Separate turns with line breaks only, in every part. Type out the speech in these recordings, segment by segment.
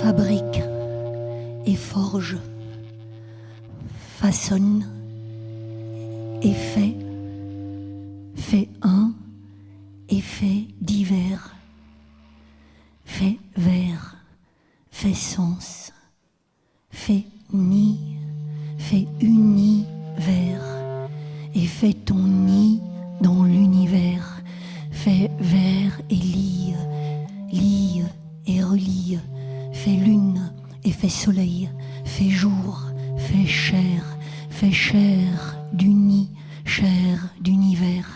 fabrique et forge, façonne et fait un et fait divers, fait vers, fait sens, fait nid, fait univers, et fait ton nid dans l'univers, fait vers et lie et relie, fait lune et fait soleil, fait jour, fait chair du nid, chair d'univers,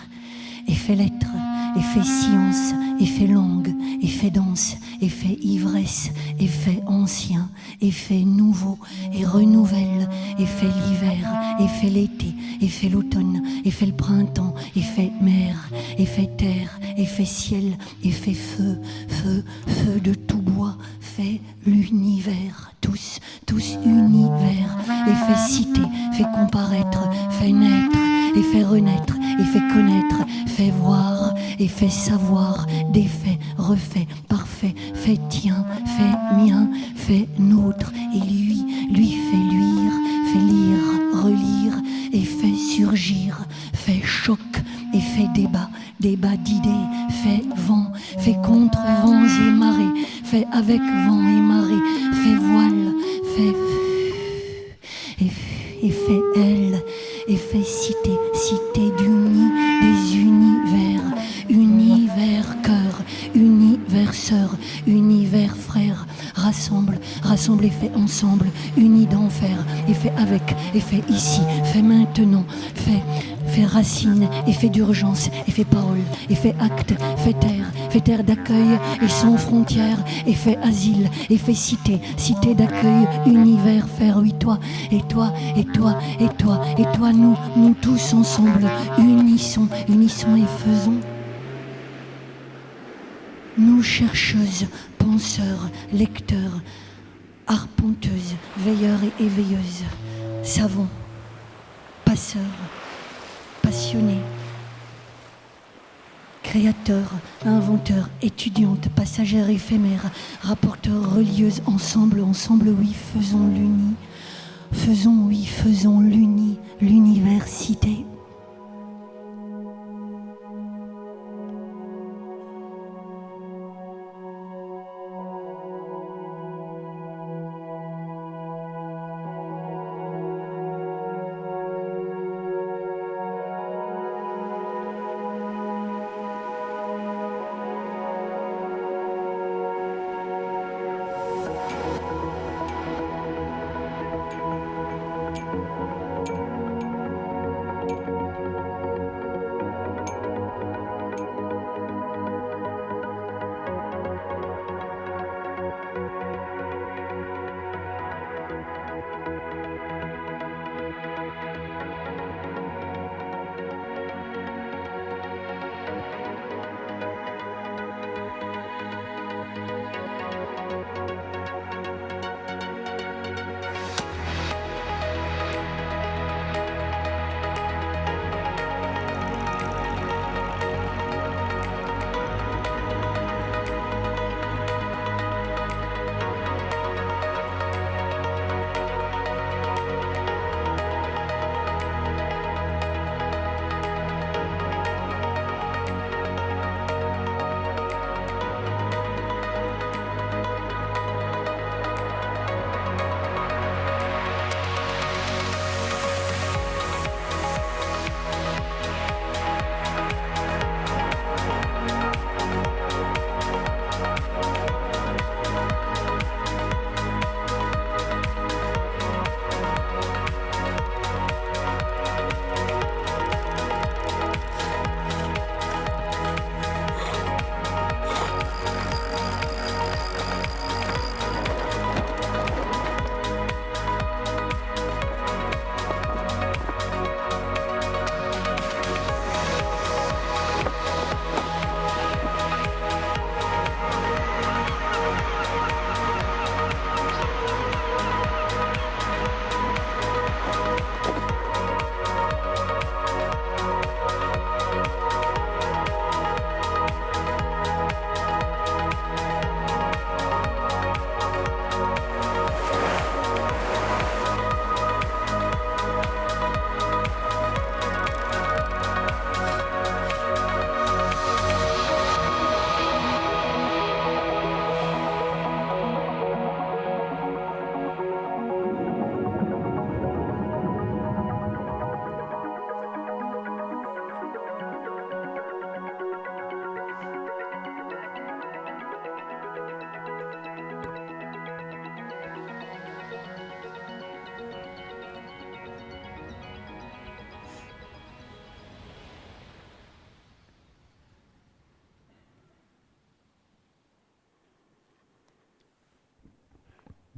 et fait lettre, et fait science, et fait langue, et fait danse, et fait ivresse, et fait ancien, et fait nouveau, et renouvelle, et fait l'hiver, et fait l'été, et fait l'automne, et fait le printemps, et fait mer, et fait terre, et fait ciel, et fait feu de tout bois, fait l'univers, tous univers, et fait cité, fait comparaître, fait naître, et fait renaître, et fait connaître, fait voir, et fait savoir, défait, refait, parfait, fait tien, fait mien, fait nôtre, et lui fait luire, fait lire, relire, et fait surgir, fait choc, et fait débat d'idées, fait vent, fait contre vents et marées, fait avec vent et marée, fait voile, fait et fait elle, et fait cité du nid des univers cœur, univers sœur, univers frère, rassemble et fait ensemble, unis d'enfer, et fait avec, et fait ici, fait maintenant, fait racine, et fait d'urgence, et fait parole, et fait acte, fait terre d'accueil, et sans frontières, et fait asile, et fait cité d'accueil, univers, faire oui toi, et toi, nous tous ensemble, unissons et faisons. Nous chercheuses, penseurs, lecteurs, arpenteuses, veilleurs et éveilleuses, savants, passeurs, passionnés, créateurs, inventeurs, étudiantes, passagères éphémères, rapporteurs, relieuses, ensemble, oui, faisons l'uni, l'université.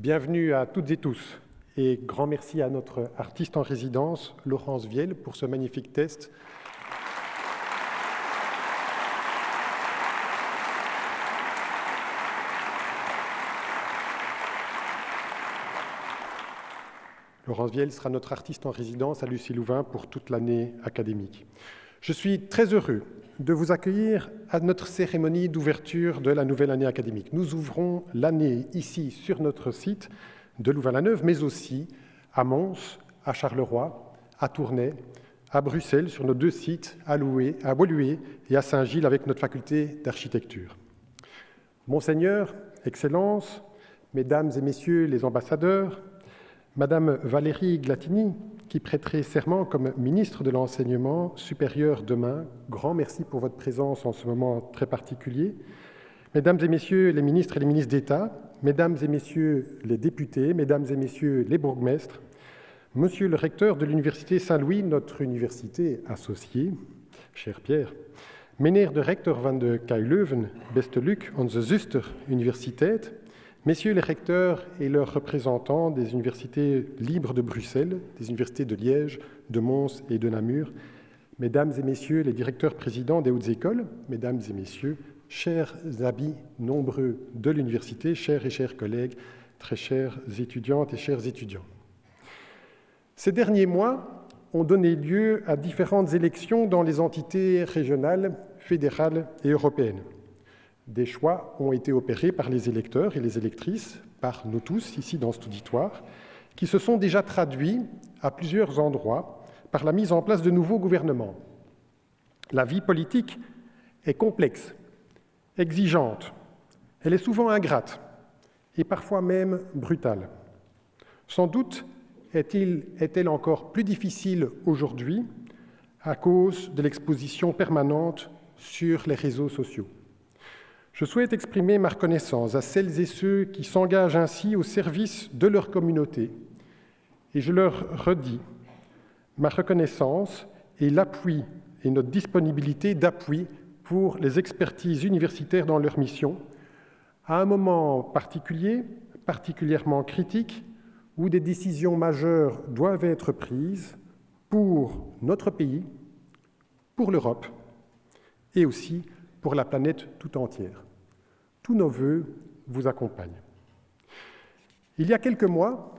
Bienvenue à toutes et tous et grand merci à notre artiste en résidence, Laurence Viel, pour ce magnifique test. Laurence Viel sera notre artiste en résidence à Lucie Louvain pour toute l'année académique. Je suis très heureux de vous accueillir à notre cérémonie d'ouverture de la nouvelle année académique. Nous ouvrons l'année ici sur notre site de Louvain-la-Neuve, mais aussi à Mons, à Charleroi, à Tournai, à Bruxelles, sur nos 2 sites, à Woluwe et à Saint-Gilles avec notre faculté d'architecture. Monseigneur, Excellences, Mesdames et Messieurs les ambassadeurs, Madame Valérie Glatini, qui prêterait serment comme ministre de l'Enseignement supérieur demain, grand merci pour votre présence en ce moment très particulier. Mesdames et Messieurs les ministres et les ministres d'État, Mesdames et Messieurs les députés, Mesdames et Messieurs les bourgmestres, Monsieur le recteur de l'Université Saint-Louis, notre université associée, cher Pierre, Meneer de rector van de KU Leuven, beste Luc, onze zuster universiteit, Messieurs les recteurs et leurs représentants des universités libres de Bruxelles, des universités de Liège, de Mons et de Namur, Mesdames et Messieurs les directeurs-présidents des hautes écoles, Mesdames et Messieurs, chers amis nombreux de l'université, chers et chers collègues, très chères étudiantes et chers étudiants. Ces derniers mois ont donné lieu à différentes élections dans les entités régionales, fédérales et européennes. Des choix ont été opérés par les électeurs et les électrices, par nous tous, ici dans cet auditoire, qui se sont déjà traduits à plusieurs endroits par la mise en place de nouveaux gouvernements. La vie politique est complexe, exigeante, elle est souvent ingrate et parfois même brutale. Sans doute est-elle encore plus difficile aujourd'hui à cause de l'exposition permanente sur les réseaux sociaux. Je souhaite exprimer ma reconnaissance à celles et ceux qui s'engagent ainsi au service de leur communauté. Et je leur redis ma reconnaissance et l'appui et notre disponibilité d'appui pour les expertises universitaires dans leur mission, à un moment particulier, particulièrement critique, où des décisions majeures doivent être prises pour notre pays, pour l'Europe et aussi pour la planète tout entière. Tous nos vœux vous accompagnent. Il y a quelques mois,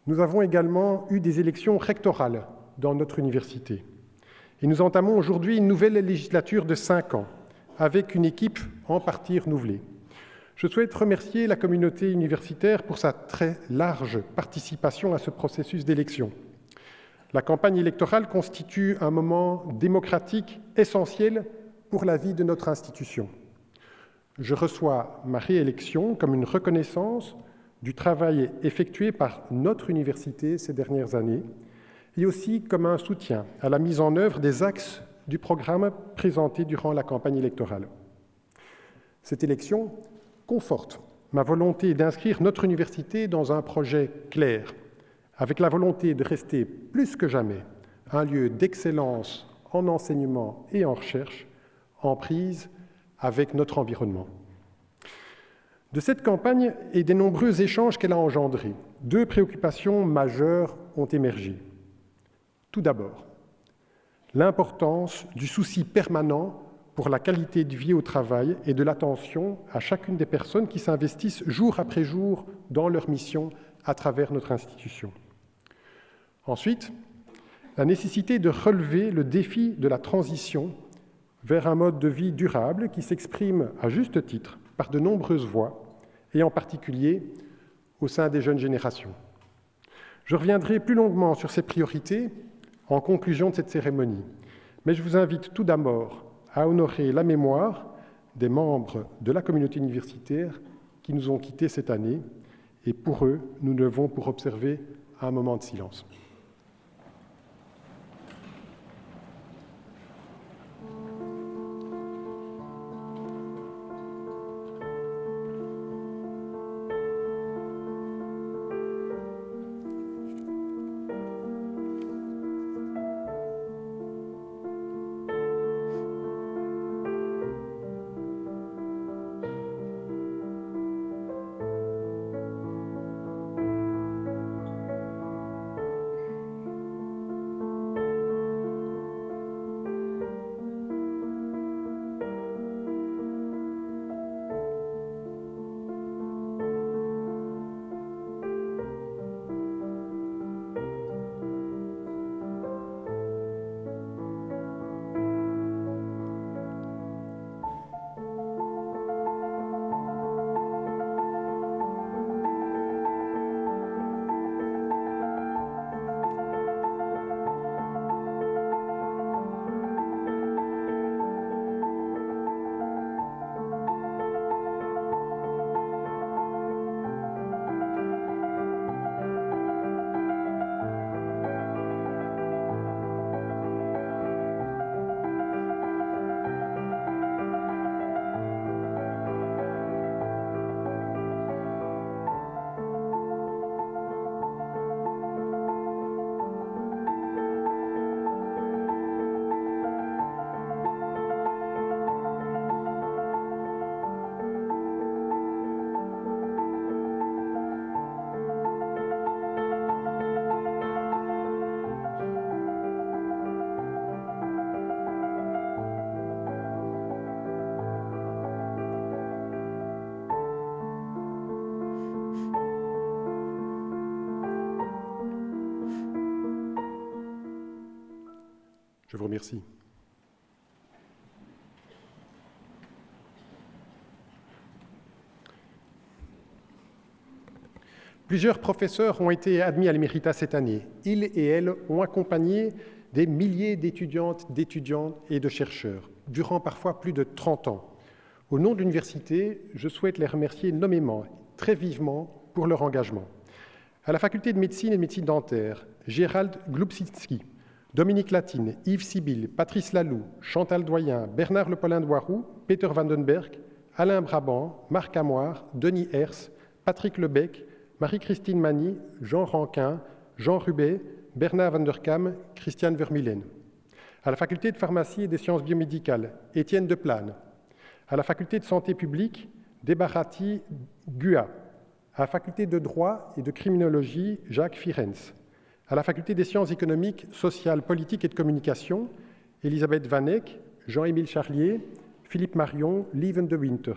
nous avons également eu des élections rectorales dans notre université. Et nous entamons aujourd'hui une nouvelle législature de 5 ans, avec une équipe en partie renouvelée. Je souhaite remercier la communauté universitaire pour sa très large participation à ce processus d'élection. La campagne électorale constitue un moment démocratique essentiel pour la vie de notre institution. Je reçois ma réélection comme une reconnaissance du travail effectué par notre université ces dernières années et aussi comme un soutien à la mise en œuvre des axes du programme présenté durant la campagne électorale. Cette élection conforte ma volonté d'inscrire notre université dans un projet clair, avec la volonté de rester plus que jamais un lieu d'excellence en enseignement et en recherche, en prise avec notre environnement. De cette campagne et des nombreux échanges qu'elle a engendrés, 2 préoccupations majeures ont émergé. Tout d'abord, l'importance du souci permanent pour la qualité de vie au travail et de l'attention à chacune des personnes qui s'investissent jour après jour dans leur mission à travers notre institution. Ensuite, la nécessité de relever le défi de la transition vers un mode de vie durable qui s'exprime à juste titre par de nombreuses voies, et en particulier au sein des jeunes générations. Je reviendrai plus longuement sur ces priorités en conclusion de cette cérémonie, mais je vous invite tout d'abord à honorer la mémoire des membres de la communauté universitaire qui nous ont quittés cette année, et pour eux, nous levons pour observer un moment de silence. Je vous remercie. Plusieurs professeurs ont été admis à l'Éméritat cette année. Ils et elles ont accompagné des milliers d'étudiantes, d'étudiants et de chercheurs, durant parfois plus de 30 ans. Au nom de l'université, je souhaite les remercier nommément, très vivement, pour leur engagement. À la faculté de médecine et de médecine dentaire, Gérald Glubsinski, Dominique Latine, Yves Sibyl, Patrice Laloux, Chantal Doyen, Bernard Le Paulin-Doiroux, Peter Vandenberg, Alain Brabant, Marc Amoir, Denis Hers, Patrick Lebec, Marie-Christine Magny, Jean Ranquin, Jean Rubet, Bernard van der Kam, Christiane Vermeulen. À la faculté de pharmacie et des sciences biomédicales, Étienne Deplane. À la faculté de santé publique, Debarati Gua. À la faculté de droit et de criminologie, Jacques Firenze. À la faculté des sciences économiques, sociales, politiques et de communication, Elisabeth Vanek, Jean-Émile Charlier, Philippe Marion, Lieven de Winter.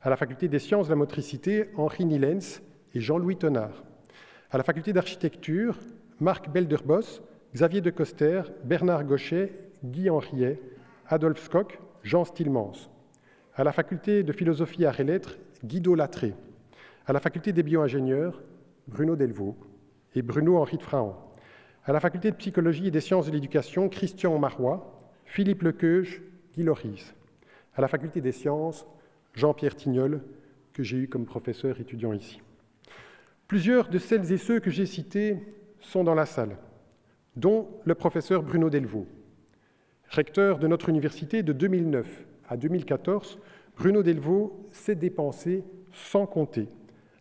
À la faculté des sciences de la motricité, Henri Nilens et Jean-Louis Tenard. À la faculté d'architecture, Marc Belderbos, Xavier de Coster, Bernard Gauchet, Guy Henriet, Adolphe Skock, Jean Stilmans. À la faculté de philosophie, arts et lettres, Guido Latré. À la faculté des bio-ingénieurs, Bruno Delvaux et Bruno-Henri de Frahan. À la faculté de psychologie et des sciences de l'éducation, Christian Marois, Philippe Lequeuge, Guy Loris. À la faculté des sciences, Jean-Pierre Tignol, que j'ai eu comme professeur étudiant ici. Plusieurs de celles et ceux que j'ai cités sont dans la salle, dont le professeur Bruno Delvaux. Recteur de notre université de 2009 à 2014, Bruno Delvaux s'est dépensé sans compter,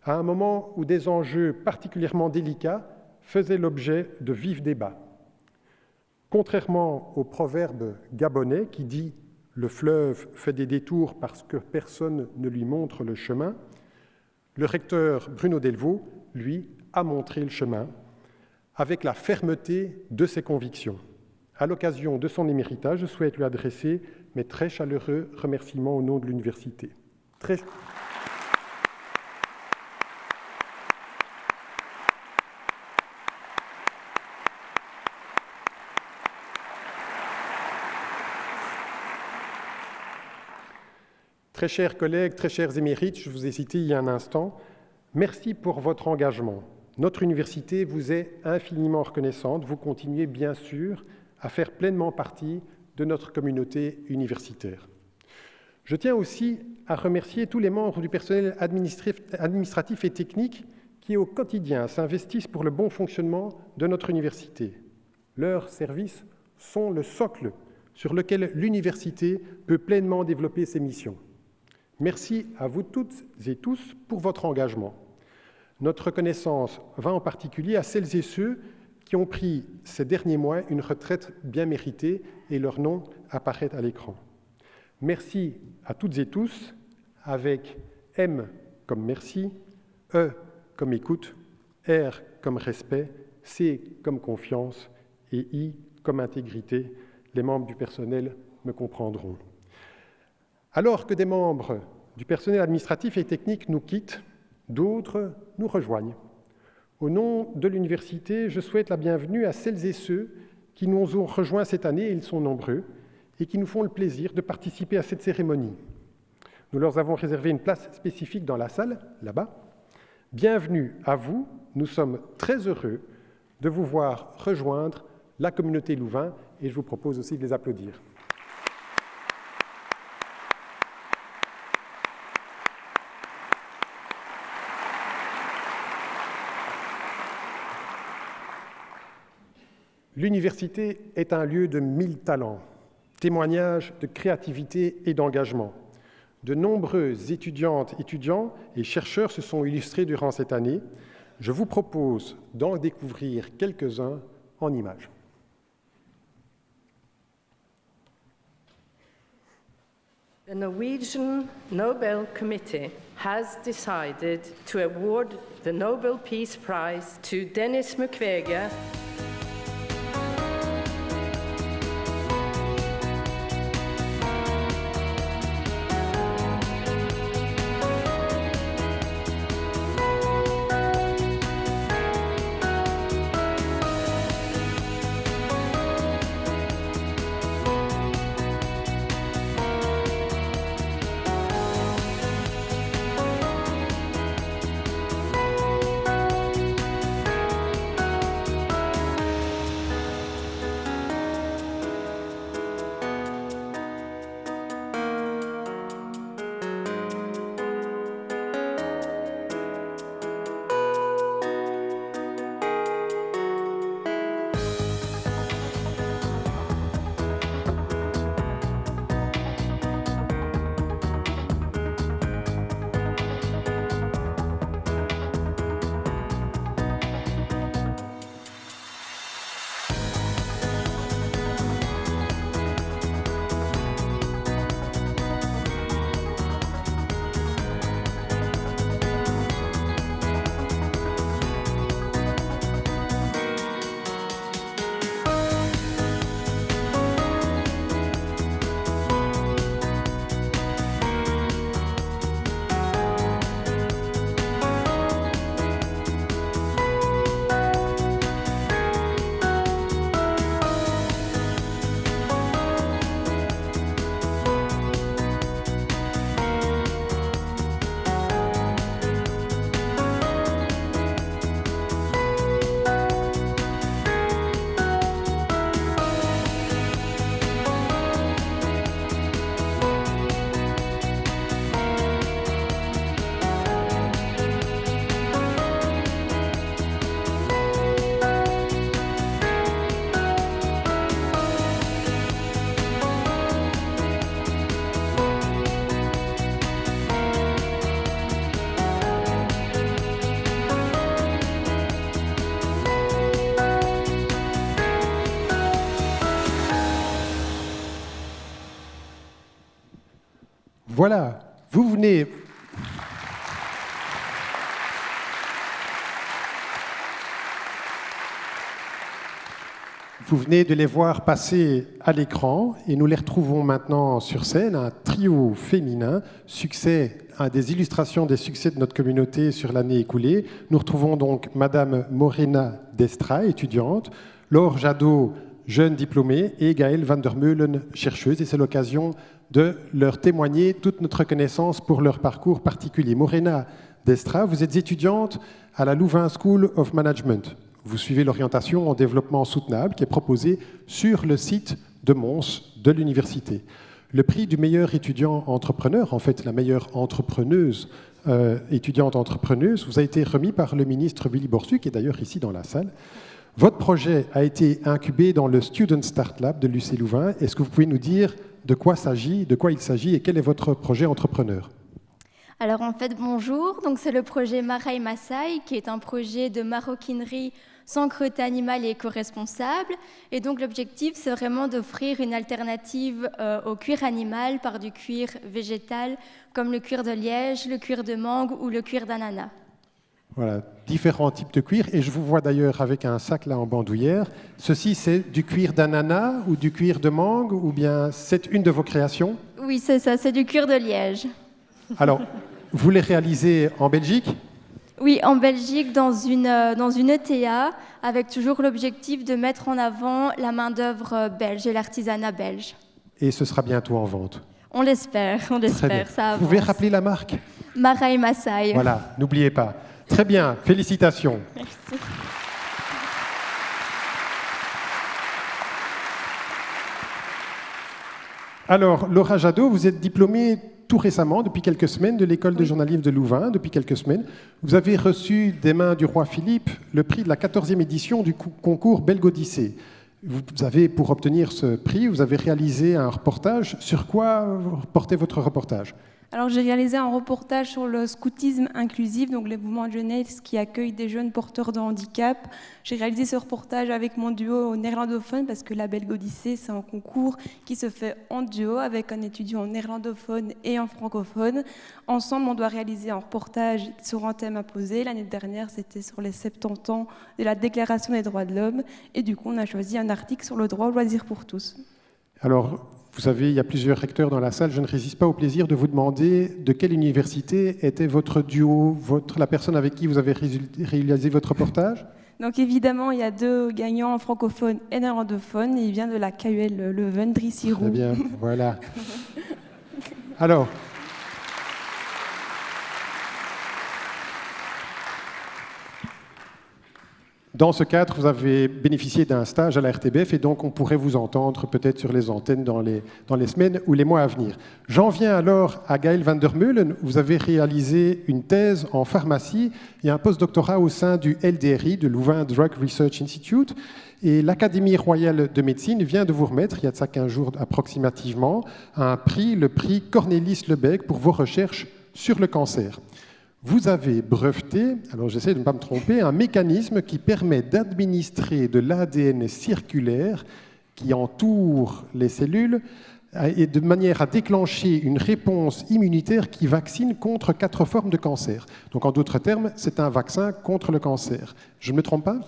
à un moment où des enjeux particulièrement délicats faisaient l'objet de vifs débats. Contrairement au proverbe gabonais qui dit « le fleuve fait des détours parce que personne ne lui montre le chemin », le recteur Bruno Delvaux, lui, a montré le chemin avec la fermeté de ses convictions. À l'occasion de son éméritat, je souhaite lui adresser mes très chaleureux remerciements au nom de l'université. Très chers collègues, très chers émérites, je vous ai cité il y a un instant, merci pour votre engagement. Notre université vous est infiniment reconnaissante. Vous continuez bien sûr à faire pleinement partie de notre communauté universitaire. Je tiens aussi à remercier tous les membres du personnel administratif et technique qui, au quotidien, s'investissent pour le bon fonctionnement de notre université. Leurs services sont le socle sur lequel l'université peut pleinement développer ses missions. Merci à vous toutes et tous pour votre engagement. Notre reconnaissance va en particulier à celles et ceux qui ont pris ces derniers mois une retraite bien méritée et leur nom apparaît à l'écran. Merci à toutes et tous, avec M comme merci, E comme écoute, R comme respect, C comme confiance et I comme intégrité. Les membres du personnel me comprendront. Alors que des membres du personnel administratif et technique nous quittent, d'autres nous rejoignent. Au nom de l'université, je souhaite la bienvenue à celles et ceux qui nous ont rejoints cette année, et ils sont nombreux, et qui nous font le plaisir de participer à cette cérémonie. Nous leur avons réservé une place spécifique dans la salle, là-bas. Bienvenue à vous, nous sommes très heureux de vous voir rejoindre la communauté Louvain, et je vous propose aussi de les applaudir. L'université est un lieu de 1000 talents, témoignage de créativité et d'engagement. De nombreuses étudiantes, étudiants et chercheurs se sont illustrés durant cette année. Je vous propose d'en découvrir quelques-uns en images.
The Norwegian Nobel Committee has decided to award the Nobel Peace Prize to Denis Mukwege,
Voilà, vous venez... Vous venez de les voir passer à l'écran et nous les retrouvons maintenant sur scène, un trio féminin, un des illustrations des succès de notre communauté sur l'année écoulée. Nous retrouvons donc Madame Morena Destra, étudiante, Laure Jadot, jeune diplômée, et Gaëlle van der Meulen, chercheuse. Et c'est l'occasion de leur témoigner toute notre reconnaissance pour leur parcours particulier. Morena Destra, vous êtes étudiante à la Louvain School of Management. Vous suivez l'orientation en développement soutenable qui est proposée sur le site de Mons de l'université. Le prix du meilleur étudiant entrepreneur, en fait la meilleure entrepreneuse, étudiante entrepreneuse, vous a été remis par le ministre Willy Borsu, qui est d'ailleurs ici dans la salle. Votre projet a été incubé dans le Student Start Lab de l'UC Louvain. Est-ce que vous pouvez nous dire de quoi il s'agit et quel est votre projet entrepreneur ?
Alors en fait, bonjour. Donc c'est le projet Marai Masai, qui est un projet de maroquinerie sans cruauté animale et éco-responsable. Et donc l'objectif, c'est vraiment d'offrir une alternative au cuir animal par du cuir végétal, comme le cuir de liège, le cuir de mangue ou le cuir d'ananas.
Voilà, différents types de cuir. Et je vous vois d'ailleurs avec un sac là en bandoulière. Ceci, c'est du cuir d'ananas ou du cuir de mangue, ou bien c'est une de vos créations ?
Oui, c'est ça, c'est du cuir de liège.
Alors, vous les réalisez en Belgique ?
Oui, en Belgique, dans une ETA, avec toujours l'objectif de mettre en avant la main-d'œuvre belge et l'artisanat belge.
Et ce sera bientôt en vente.
On l'espère, ça avance.
Vous pouvez rappeler la marque ?
Marai Masai.
Voilà, n'oubliez pas. Très bien, félicitations.
Merci.
Alors, Laura Jadot, vous êtes diplômée tout récemment, depuis quelques semaines, de l'école de journalisme de Louvain, depuis quelques semaines. Vous avez reçu des mains du roi Philippe le prix de la 14e édition du concours Belge-Odyssée. Vous avez, pour obtenir ce prix, vous avez réalisé un reportage. Sur quoi portait votre reportage ?
Alors j'ai réalisé un reportage sur le scoutisme inclusif, donc les mouvements de jeunesse qui accueillent des jeunes porteurs de handicap. J'ai réalisé ce reportage avec mon duo néerlandophone parce que la Belge-Odyssée, c'est un concours qui se fait en duo avec un étudiant néerlandophone et un francophone. Ensemble, on doit réaliser un reportage sur un thème imposé. L'année dernière, c'était sur les 70 ans de la Déclaration des droits de l'homme. Et du coup, on a choisi un article sur le droit au loisir pour tous. Alors,
vous savez, il y a plusieurs recteurs dans la salle. Je ne résiste pas au plaisir de vous demander de quelle université était votre duo, la personne avec qui vous avez réalisé votre reportage ?
Donc évidemment, il y a 2 gagnants francophones et néerlandophones. Il vient de la KUL Leuven, Dries Hiroux.
Très bien, voilà. Alors, dans ce cadre, vous avez bénéficié d'un stage à la RTBF et donc on pourrait vous entendre peut-être sur les antennes dans les semaines ou les mois à venir. J'en viens alors à Gaëlle van der Meulen. Vous avez réalisé une thèse en pharmacie et un postdoctorat au sein du LDRI, de Louvain Drug Research Institute. Et l'Académie royale de médecine vient de vous remettre, il y a de ça 15 jours approximativement, un prix, le prix Cornelis Lebesgue pour vos recherches sur le cancer. Vous avez breveté, alors j'essaie de ne pas me tromper, un mécanisme qui permet d'administrer de l'ADN circulaire qui entoure les cellules et de manière à déclencher une réponse immunitaire qui vaccine contre 4 formes de cancer. Donc en d'autres termes, c'est un vaccin contre le cancer. Je ne me trompe pas ?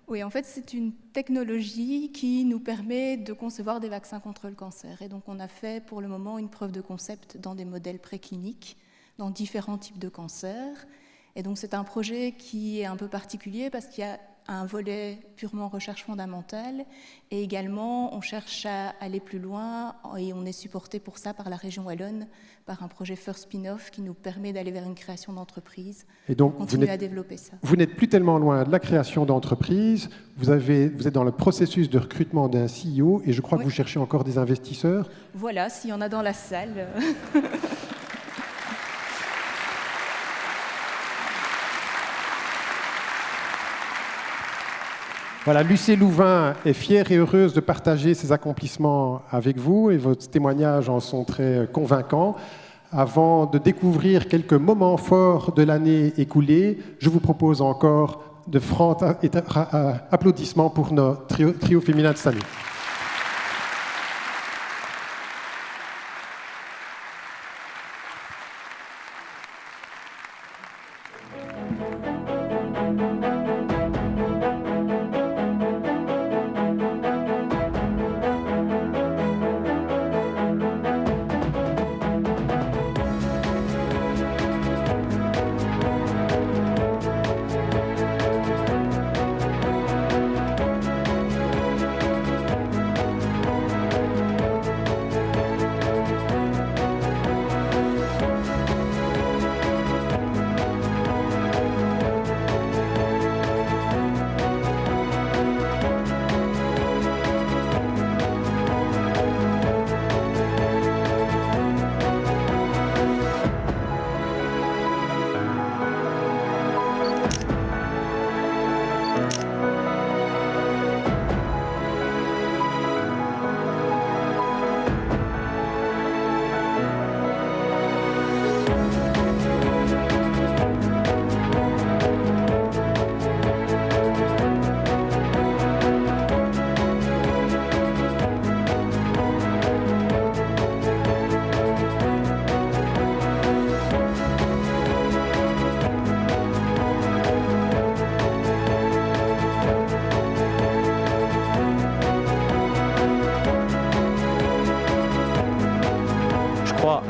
Oui, en fait, c'est une technologie qui nous permet de concevoir des vaccins contre le cancer. Et donc on a fait pour le moment une preuve de concept dans des modèles précliniques, dans différents types de cancers. Et donc c'est un projet qui est un peu particulier parce qu'il y a un volet purement recherche fondamentale et également on cherche à aller plus loin et on est supporté pour ça par la région wallonne, par un projet First Spin-off qui nous permet d'aller vers une création d'entreprise et donc continuer à développer ça.
Vous n'êtes plus tellement loin de la création d'entreprise, vous êtes dans le processus de recrutement d'un CEO et je crois que vous cherchez encore des investisseurs.
Voilà, s'il y en a dans la salle.
Voilà, l'UC Louvain est fière et heureuse de partager ses accomplissements avec vous et vos témoignages en sont très convaincants. Avant de découvrir quelques moments forts de l'année écoulée, je vous propose encore de francs applaudissements pour notre trio féminin de cette année.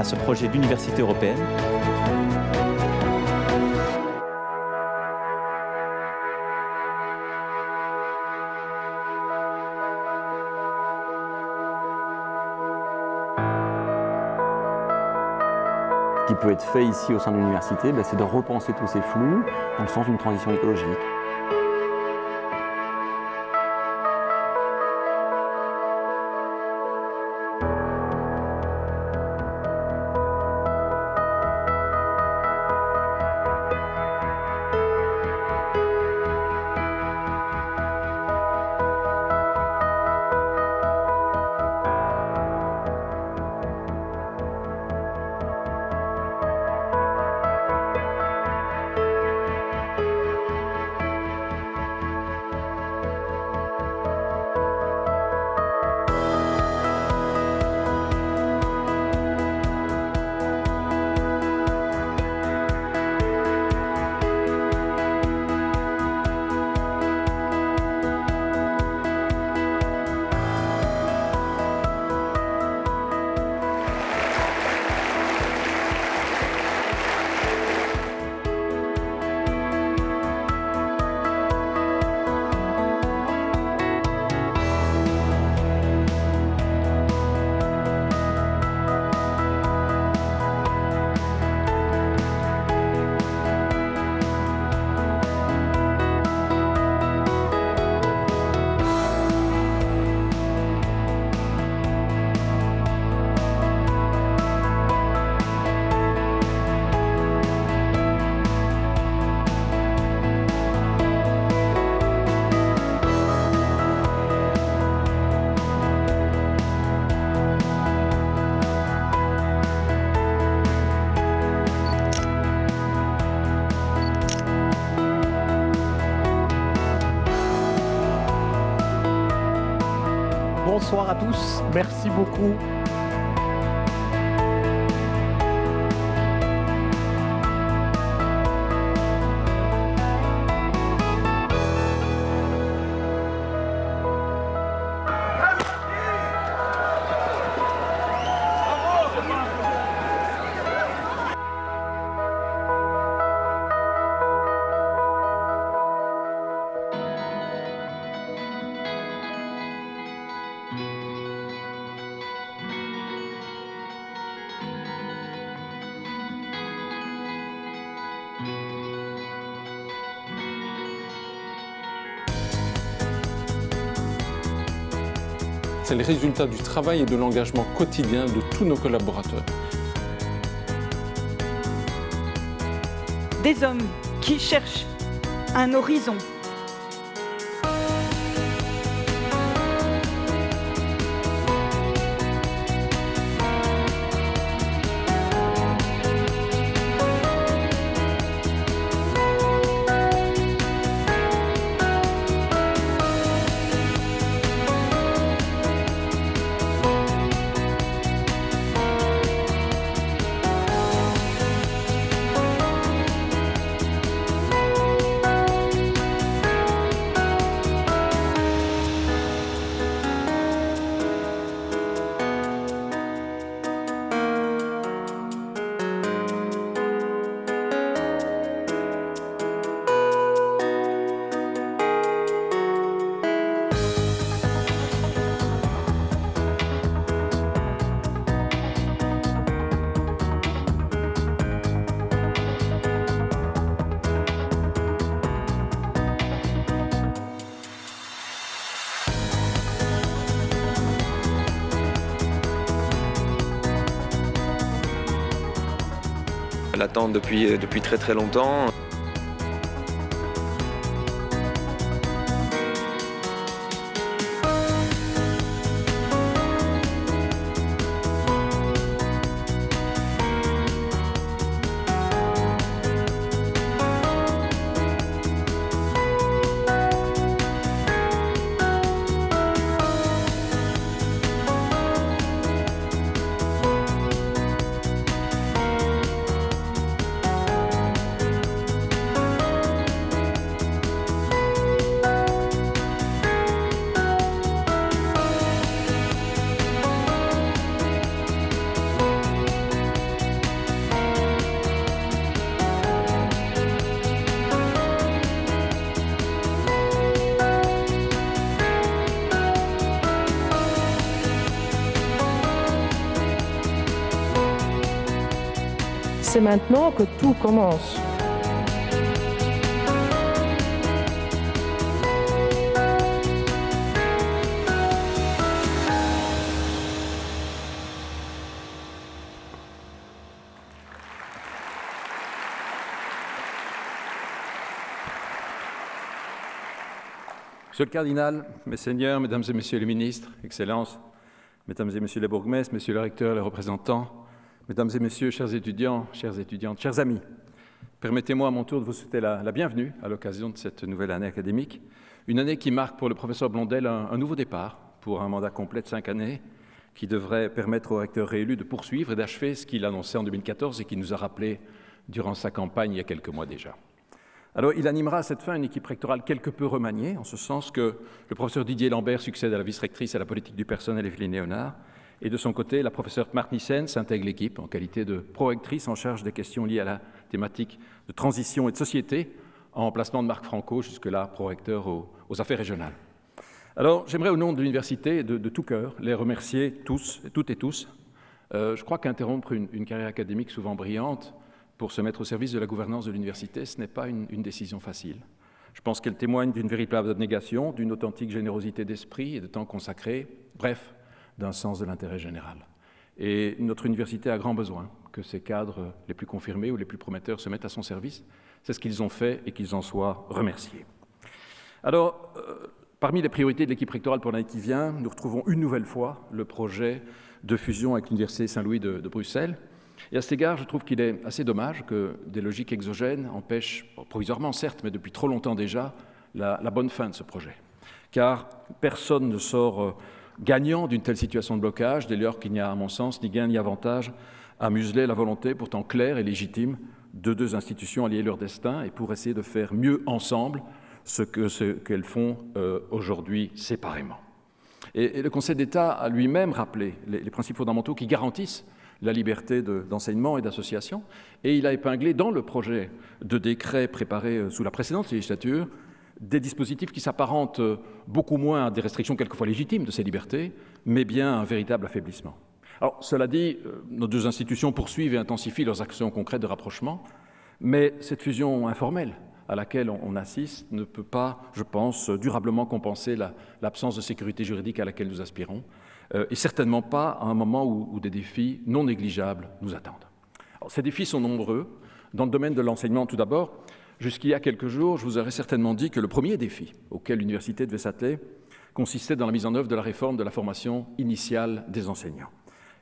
à ce projet d'université européenne.
Ce qui peut être fait ici au sein de l'université, c'est de repenser tous ces flux dans le sens d'une transition écologique.
Bonsoir à tous, merci beaucoup.
C'est le résultat du travail et de l'engagement quotidien de tous nos collaborateurs.
Des hommes qui cherchent un horizon.
L'attend depuis très longtemps.
C'est maintenant que tout commence.
Monsieur le cardinal, mes seigneurs, mesdames et messieurs les ministres, excellences, mesdames et messieurs les bourgmestres, messieurs le recteur, les représentants, mesdames et messieurs, chers étudiants, chères étudiantes, chers amis, permettez-moi à mon tour de vous souhaiter la bienvenue à l'occasion de cette nouvelle année académique, une année qui marque pour le professeur Blondel un nouveau départ pour un mandat complet de 5 années qui devrait permettre au recteur réélu de poursuivre et d'achever ce qu'il annonçait en 2014 et qui nous a rappelé durant sa campagne il y a quelques mois déjà. Alors, il animera à cette fin une équipe rectorale quelque peu remaniée, en ce sens que le professeur Didier Lambert succède à la vice-rectrice à la politique du personnel Evelyne Léonard, et de son côté, la professeure Marthe Nissen s'intègre l'équipe en qualité de pro-rectrice en charge des questions liées à la thématique de transition et de société, en remplacement de Marc Franco, jusque-là pro-recteur aux affaires régionales. Alors, j'aimerais au nom de l'université, de tout cœur, les remercier tous, toutes et tous. Je crois qu'interrompre une carrière académique souvent brillante, pour se mettre au service de la gouvernance de l'université, ce n'est pas une décision facile. Je pense qu'elle témoigne d'une véritable abnégation, d'une authentique générosité d'esprit et de temps consacré, bref, d'un sens de l'intérêt général. Et notre université a grand besoin que ces cadres les plus confirmés ou les plus prometteurs se mettent à son service. C'est ce qu'ils ont fait et qu'ils en soient remerciés. Alors, parmi les priorités de l'équipe rectorale pour l'année qui vient, nous retrouvons une nouvelle fois le projet de fusion avec l'Université Saint-Louis de Bruxelles. Et à cet égard, je trouve qu'il est assez dommage que des logiques exogènes empêchent, provisoirement certes, mais depuis trop longtemps déjà, la bonne fin de ce projet. Car personne ne sort gagnant d'une telle situation de blocage, dès lors qu'il n'y a, à mon sens, ni gain ni avantage à museler la volonté pourtant claire et légitime de deux institutions à lier leur destin et pour essayer de faire mieux ensemble ce qu'elles font aujourd'hui séparément. Et le Conseil d'État a lui-même rappelé les principes fondamentaux qui garantissent la liberté d'enseignement et d'association, et il a épinglé dans le projet de décret préparé sous la précédente législature des dispositifs qui s'apparentent beaucoup moins à des restrictions quelquefois légitimes de ces libertés, mais bien à un véritable affaiblissement. Alors, cela dit, nos deux institutions poursuivent et intensifient leurs actions concrètes de rapprochement, mais cette fusion informelle à laquelle on assiste ne peut pas, je pense, durablement compenser l'absence de sécurité juridique à laquelle nous aspirons, et certainement pas à un moment où des défis non négligeables nous attendent. Alors, ces défis sont nombreux. Dans le domaine de l'enseignement, tout d'abord, jusqu'il y a quelques jours, je vous aurais certainement dit que le premier défi auquel l'université devait s'atteler consistait dans la mise en œuvre de la réforme de la formation initiale des enseignants.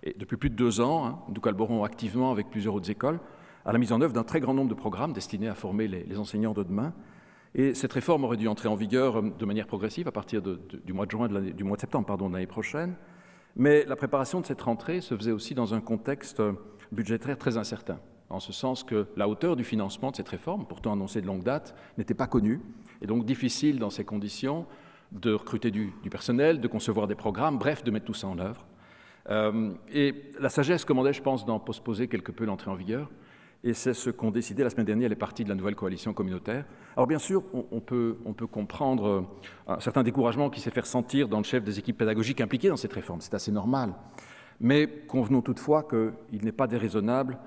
Et depuis plus de 2 ans, nous collaborons activement avec plusieurs autres écoles à la mise en œuvre d'un très grand nombre de programmes destinés à former les enseignants de demain. Et cette réforme aurait dû entrer en vigueur de manière progressive à partir du mois de septembre de l'année prochaine. Mais la préparation de cette rentrée se faisait aussi dans un contexte budgétaire très incertain, en ce sens que la hauteur du financement de cette réforme, pourtant annoncée de longue date, n'était pas connue, et donc difficile dans ces conditions de recruter du personnel, de concevoir des programmes, bref, de mettre tout ça en œuvre. Et la sagesse commandait, je pense, d'en postposer quelque peu l'entrée en vigueur, et c'est ce qu'ont décidé la semaine dernière les partis de la nouvelle coalition communautaire. Alors bien sûr, on peut comprendre un certain découragement qui s'est fait ressentir dans le chef des équipes pédagogiques impliquées dans cette réforme, c'est assez normal. Mais convenons toutefois qu'il n'est pas déraisonnable,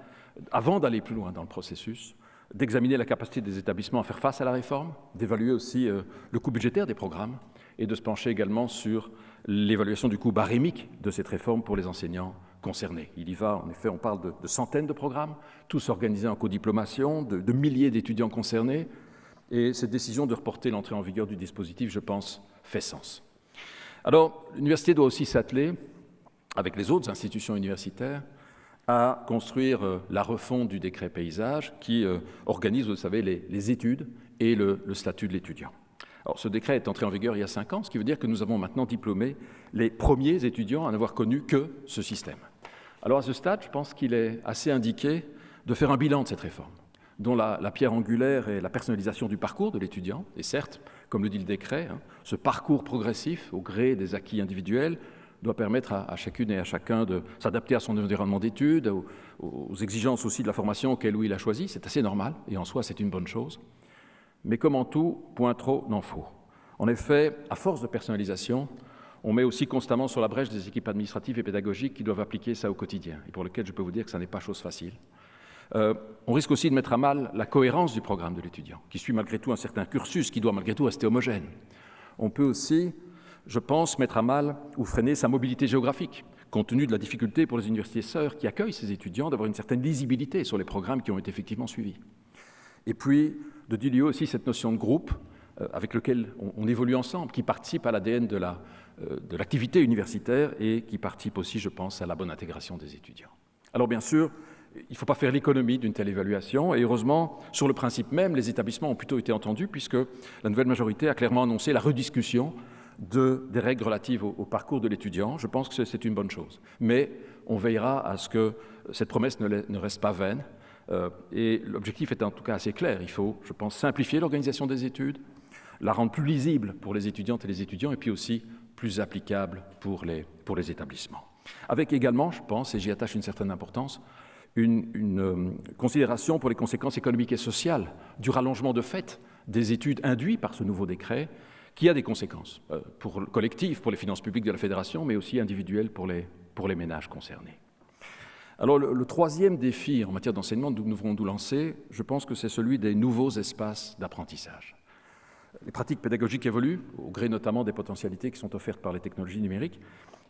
avant d'aller plus loin dans le processus, d'examiner la capacité des établissements à faire face à la réforme, d'évaluer aussi le coût budgétaire des programmes et de se pencher également sur l'évaluation du coût barémique de cette réforme pour les enseignants concernés. Il y va, en effet, on parle de centaines de programmes, tous organisés en codiplomation, de milliers d'étudiants concernés, et cette décision de reporter l'entrée en vigueur du dispositif, je pense, fait sens. Alors, l'université doit aussi s'atteler, avec les autres institutions universitaires, à construire la refonte du décret paysage qui organise, vous le savez, les études et le statut de l'étudiant. Alors, ce décret est entré en vigueur il y a 5 ans, ce qui veut dire que nous avons maintenant diplômé les premiers étudiants à n'avoir connu que ce système. Alors, à ce stade, je pense qu'il est assez indiqué de faire un bilan de cette réforme, dont la pierre angulaire est la personnalisation du parcours de l'étudiant. Et certes, comme le dit le décret, ce parcours progressif au gré des acquis individuels doit permettre à chacune et à chacun de s'adapter à son environnement d'études, aux exigences aussi de la formation auquel il a choisi. C'est assez normal, et en soi, c'est une bonne chose. Mais comme en tout, point trop n'en faut. En effet, à force de personnalisation, on met aussi constamment sur la brèche des équipes administratives et pédagogiques qui doivent appliquer ça au quotidien, et pour lesquelles je peux vous dire que ça n'est pas chose facile. on risque aussi de mettre à mal la cohérence du programme de l'étudiant, qui suit malgré tout un certain cursus, qui doit malgré tout rester homogène. On peut aussi, je pense, mettre à mal ou freiner sa mobilité géographique, compte tenu de la difficulté pour les universités sœurs qui accueillent ces étudiants d'avoir une certaine lisibilité sur les programmes qui ont été effectivement suivis. Et puis, de diluer aussi cette notion de groupe avec lequel on évolue ensemble, qui participe à l'ADN de l'activité universitaire et qui participe aussi, je pense, à la bonne intégration des étudiants. Alors bien sûr, il ne faut pas faire l'économie d'une telle évaluation et heureusement, sur le principe même, les établissements ont plutôt été entendus puisque la nouvelle majorité a clairement annoncé la rediscussion des règles relatives au parcours de l'étudiant. Je pense que c'est une bonne chose. Mais on veillera à ce que cette promesse ne reste pas vaine et l'objectif est en tout cas assez clair. Il faut, je pense, simplifier l'organisation des études, la rendre plus lisible pour les étudiantes et les étudiants et puis aussi plus applicable pour les établissements. Avec également, je pense, et j'y attache une certaine importance, une considération pour les conséquences économiques et sociales du rallongement de fait des études induits par ce nouveau décret, qui a des conséquences pour le collectif, pour les finances publiques de la Fédération, mais aussi individuelles pour les ménages concernés. Alors le troisième défi en matière d'enseignement que nous devrons nous lancer, je pense que c'est celui des nouveaux espaces d'apprentissage. Les pratiques pédagogiques évoluent, au gré notamment des potentialités qui sont offertes par les technologies numériques.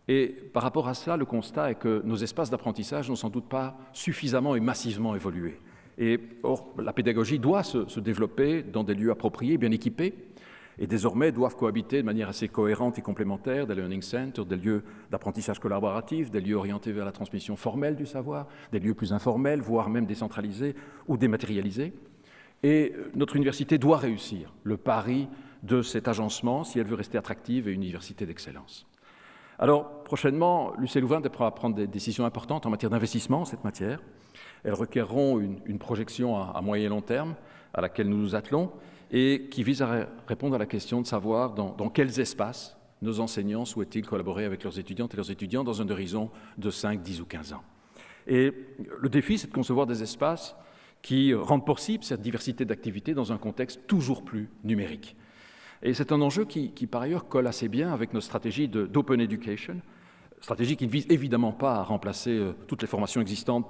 Et par rapport à cela, le constat est que nos espaces d'apprentissage n'ont sans doute pas suffisamment et massivement évolué. Et or, la pédagogie doit se développer dans des lieux appropriés, bien équipés, et désormais doivent cohabiter de manière assez cohérente et complémentaire des learning centers, des lieux d'apprentissage collaboratif, des lieux orientés vers la transmission formelle du savoir, des lieux plus informels, voire même décentralisés ou dématérialisés. Et notre université doit réussir le pari de cet agencement si elle veut rester attractive et une université d'excellence. Alors, prochainement, l'UC Louvain devra prendre des décisions importantes en matière d'investissement en cette matière. Elles requerront une projection à moyen et long terme à laquelle nous nous attelons et qui vise à répondre à la question de savoir dans quels espaces nos enseignants souhaitent-ils collaborer avec leurs étudiantes et leurs étudiants dans un horizon de 5, 10 ou 15 ans. Et le défi, c'est de concevoir des espaces qui rendent possible cette diversité d'activités dans un contexte toujours plus numérique. Et c'est un enjeu qui, par ailleurs, colle assez bien avec notre stratégie d'open education, stratégie qui ne vise évidemment pas à remplacer toutes les formations existantes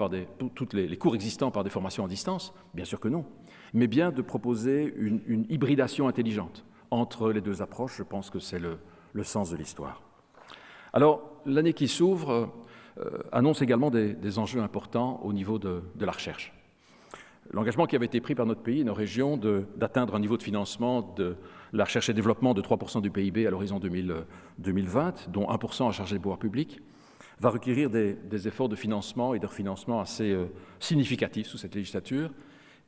tous les cours existants par des formations à distance, bien sûr que non, mais bien de proposer une hybridation intelligente entre les deux approches. Je pense que c'est le sens de l'histoire. Alors, l'année qui s'ouvre annonce également des enjeux importants au niveau de la recherche. L'engagement qui avait été pris par notre pays et nos régions d'atteindre un niveau de financement de la recherche et développement de 3% du PIB à l'horizon 2020, dont 1% à charge des pouvoirs publics, va requérir des efforts de financement et de refinancement assez significatifs sous cette législature.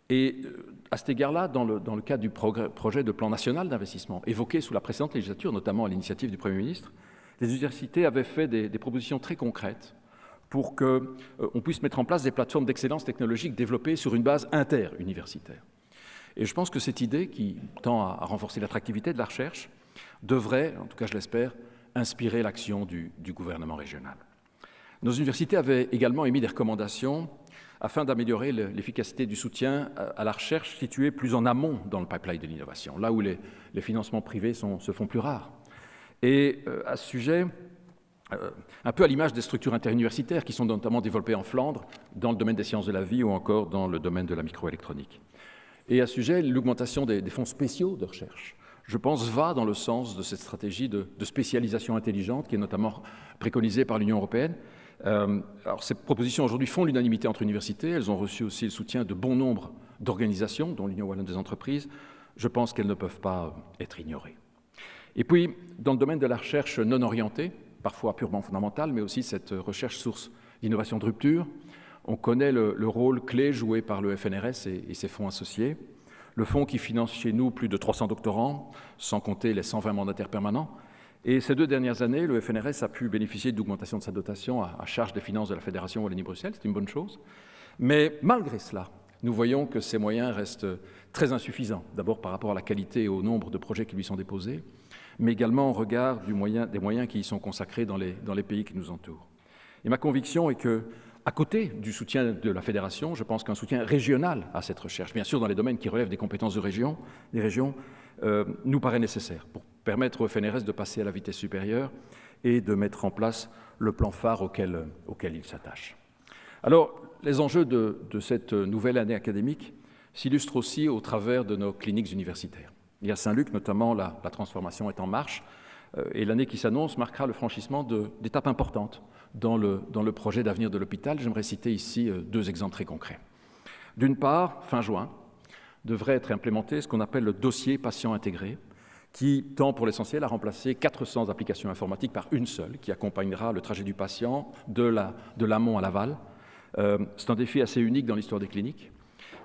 Et à cet égard-là, dans le cadre du projet de plan national d'investissement évoqué sous la précédente législature, notamment à l'initiative du Premier ministre, les universités avaient fait des propositions très concrètes pour qu'on puisse mettre en place des plateformes d'excellence technologique développées sur une base interuniversitaire. Et je pense que cette idée, qui tend à renforcer l'attractivité de la recherche, devrait, en tout cas je l'espère, inspirer l'action du gouvernement régional. Nos universités avaient également émis des recommandations afin d'améliorer l'efficacité du soutien à la recherche située plus en amont dans le pipeline de l'innovation, là où les financements privés se font plus rares. Et à ce sujet, un peu à l'image des structures interuniversitaires qui sont notamment développées en Flandre dans le domaine des sciences de la vie ou encore dans le domaine de la microélectronique. Et à ce sujet, l'augmentation des fonds spéciaux de recherche, je pense, va dans le sens de cette stratégie de spécialisation intelligente qui est notamment préconisée par l'Union européenne. Alors, ces propositions aujourd'hui font l'unanimité entre universités. Elles ont reçu aussi le soutien de bon nombre d'organisations, dont l'Union wallonne des entreprises. Je pense qu'elles ne peuvent pas être ignorées. Et puis, dans le domaine de la recherche non orientée, parfois purement fondamentale, mais aussi cette recherche source d'innovation de rupture, on connaît le rôle clé joué par le FNRS et ses fonds associés. Le fonds qui finance chez nous plus de 300 doctorants, sans compter les 120 mandataires permanents. Et ces 2 dernières années, le FNRS a pu bénéficier d'augmentation de sa dotation à charge des finances de la Fédération Wallonie-Bruxelles, c'est une bonne chose. Mais malgré cela, nous voyons que ces moyens restent très insuffisants, d'abord par rapport à la qualité et au nombre de projets qui lui sont déposés, mais également au regard des moyens qui y sont consacrés dans les pays qui nous entourent. Et ma conviction est que, à côté du soutien de la Fédération, je pense qu'un soutien régional à cette recherche, bien sûr dans les domaines qui relèvent des compétences des régions, nous paraît nécessaire pour permettre au FNRS de passer à la vitesse supérieure et de mettre en place le plan phare auquel il s'attache. Alors, les enjeux de cette nouvelle année académique s'illustrent aussi au travers de nos cliniques universitaires. Et à Saint-Luc, notamment, la transformation est en marche, et l'année qui s'annonce marquera le franchissement d'étapes importantes dans le projet d'avenir de l'hôpital. J'aimerais citer ici 2 exemples très concrets. D'une part, fin juin, devrait être implémenté ce qu'on appelle le dossier patient intégré, qui tend pour l'essentiel à remplacer 400 applications informatiques par une seule, qui accompagnera le trajet du patient de l'amont à l'aval. C'est un défi assez unique dans l'histoire des cliniques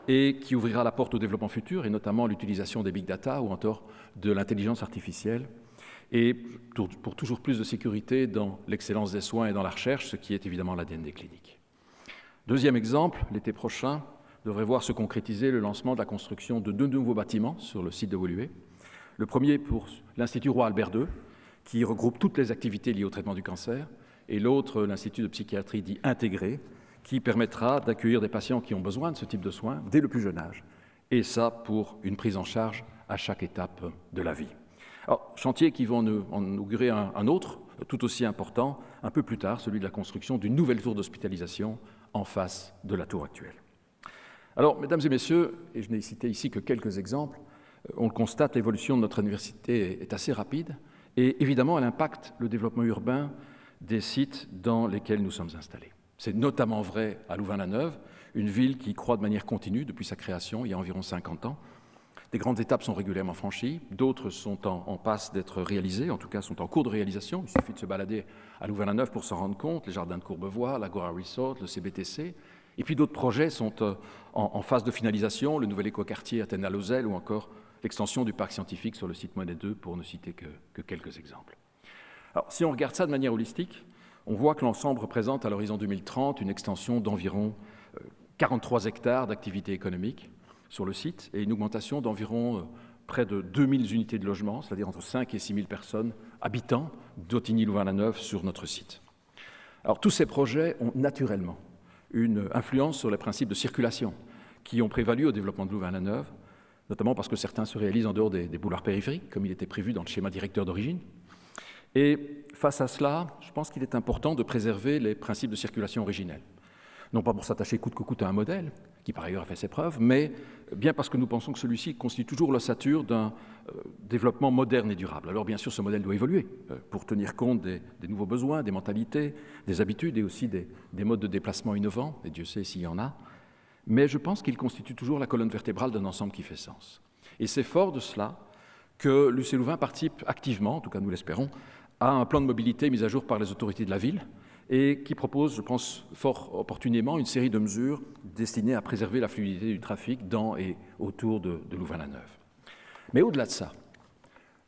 et qui ouvrira la porte au développement futur, et notamment l'utilisation des big data ou encore de l'intelligence artificielle, et pour toujours plus de sécurité dans l'excellence des soins et dans la recherche, ce qui est évidemment l'ADN des cliniques. Deuxième exemple, l'été prochain devrait voir se concrétiser le lancement de la construction de 2 nouveaux bâtiments sur le site de Woluwe. Le premier pour l'Institut Roi Albert II, qui regroupe toutes les activités liées au traitement du cancer, et l'autre, l'Institut de psychiatrie dit intégré, qui permettra d'accueillir des patients qui ont besoin de ce type de soins dès le plus jeune âge, et ça pour une prise en charge à chaque étape de la vie. Alors, chantier qui vont en inaugurer un autre, tout aussi important, un peu plus tard, celui de la construction d'une nouvelle tour d'hospitalisation en face de la tour actuelle. Alors, mesdames et messieurs, et je n'ai cité ici que quelques exemples, on le constate, l'évolution de notre université est assez rapide, et évidemment, elle impacte le développement urbain des sites dans lesquels nous sommes installés. C'est notamment vrai à Louvain-la-Neuve, une ville qui croît de manière continue depuis sa création il y a environ 50 ans. Des grandes étapes sont régulièrement franchies, d'autres sont en passe d'être réalisées, en tout cas sont en cours de réalisation. Il suffit de se balader à Louvain-la-Neuve pour s'en rendre compte, les jardins de Courbevoie, l'Agora Resort, le CBTC. Et puis d'autres projets sont en phase de finalisation, le nouvel écoquartier Athéna-Lozelle ou encore l'extension du parc scientifique sur le site Monet 2, pour ne citer que quelques exemples. Alors, si on regarde ça de manière holistique, on voit que l'ensemble représente à l'horizon 2030 une extension d'environ 43 hectares d'activité économique sur le site et une augmentation d'environ près de 2000 unités de logement, c'est-à-dire entre 5 et 6 000 personnes, habitants d'Ottigny-Louvain-la-Neuve sur notre site. Alors, tous ces projets ont naturellement une influence sur les principes de circulation qui ont prévalu au développement de Louvain-la-Neuve, notamment parce que certains se réalisent en dehors des boulevards périphériques, comme il était prévu dans le schéma directeur d'origine. Et face à cela, je pense qu'il est important de préserver les principes de circulation originels. Non pas pour s'attacher coûte que coûte à un modèle, qui par ailleurs a fait ses preuves, mais bien parce que nous pensons que celui-ci constitue toujours l'ossature d'un développement moderne et durable. Alors bien sûr, ce modèle doit évoluer pour tenir compte des nouveaux besoins, des mentalités, des habitudes et aussi des modes de déplacement innovants, et Dieu sait s'il y en a. Mais je pense qu'il constitue toujours la colonne vertébrale d'un ensemble qui fait sens. Et c'est fort de cela que l'UC Louvain participe activement, en tout cas nous l'espérons, à un plan de mobilité mis à jour par les autorités de la ville et qui propose, je pense fort opportunément, une série de mesures destinées à préserver la fluidité du trafic dans et autour de Louvain-la-Neuve. Mais au-delà de ça,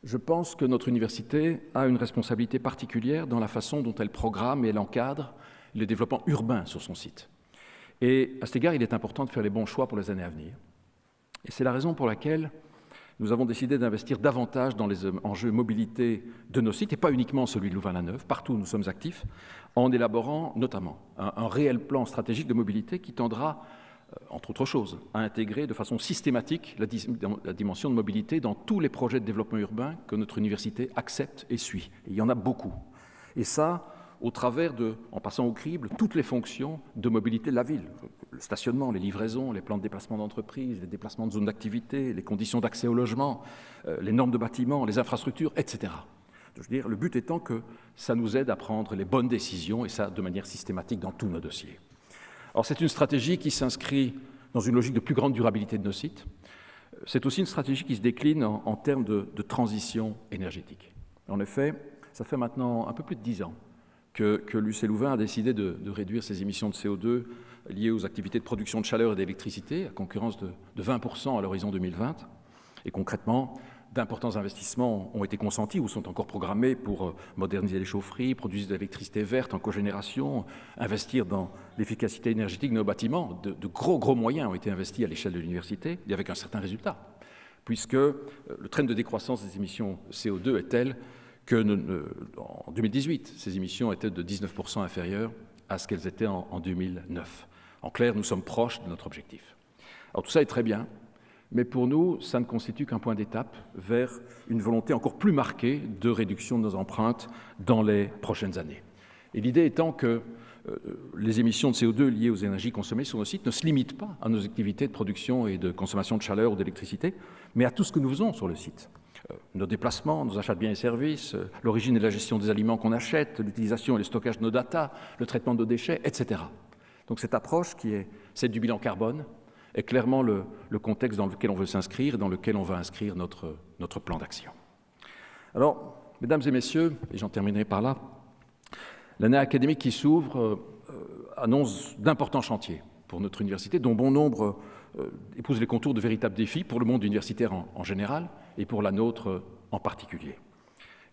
je pense que notre université a une responsabilité particulière dans la façon dont elle programme et elle encadre le développement urbain sur son site. Et à cet égard, il est important de faire les bons choix pour les années à venir. Et c'est la raison pour laquelle nous avons décidé d'investir davantage dans les enjeux mobilité de nos sites, et pas uniquement celui de Louvain-la-Neuve, partout où nous sommes actifs, en élaborant notamment un réel plan stratégique de mobilité qui tendra, entre autres choses, à intégrer de façon systématique la dimension de mobilité dans tous les projets de développement urbain que notre université accepte et suit. Et il y en a beaucoup. Et ça, au travers de, en passant au crible, toutes les fonctions de mobilité de la ville. Le stationnement, les livraisons, les plans de déplacement d'entreprise, les déplacements de zones d'activité, les conditions d'accès au logement, les normes de bâtiments, les infrastructures, etc. Je veux dire, le but étant que ça nous aide à prendre les bonnes décisions, et ça de manière systématique dans tous nos dossiers. Alors c'est une stratégie qui s'inscrit dans une logique de plus grande durabilité de nos sites. C'est aussi une stratégie qui se décline en termes de transition énergétique. En effet, ça fait maintenant un peu plus de 10 ans que l'UC Louvain a décidé de réduire ses émissions de CO2 liées aux activités de production de chaleur et d'électricité, à concurrence de 20% à l'horizon 2020. Et concrètement, d'importants investissements ont été consentis ou sont encore programmés pour moderniser les chaufferies, produire de l'électricité verte en cogénération, investir dans l'efficacité énergétique de nos bâtiments. De gros moyens ont été investis à l'échelle de l'université, et avec un certain résultat, puisque le trend de décroissance des émissions CO2 est tel que en 2018, ces émissions étaient de 19% inférieures à ce qu'elles étaient en 2009. En clair, nous sommes proches de notre objectif. Alors tout ça est très bien, mais pour nous, ça ne constitue qu'un point d'étape vers une volonté encore plus marquée de réduction de nos empreintes dans les prochaines années. Et l'idée étant que les émissions de CO2 liées aux énergies consommées sur nos sites ne se limitent pas à nos activités de production et de consommation de chaleur ou d'électricité, mais à tout ce que nous faisons sur le site. Nos déplacements, nos achats de biens et services, l'origine et la gestion des aliments qu'on achète, l'utilisation et le stockage de nos data, le traitement de nos déchets, etc. Donc cette approche qui est celle du bilan carbone est clairement le contexte dans lequel on veut s'inscrire et dans lequel on va inscrire notre plan d'action. Alors, mesdames et messieurs, et j'en terminerai par là, l'année académique qui s'ouvre annonce d'importants chantiers pour notre université, dont bon nombre épousent les contours de véritables défis pour le monde universitaire en général et pour la nôtre en particulier.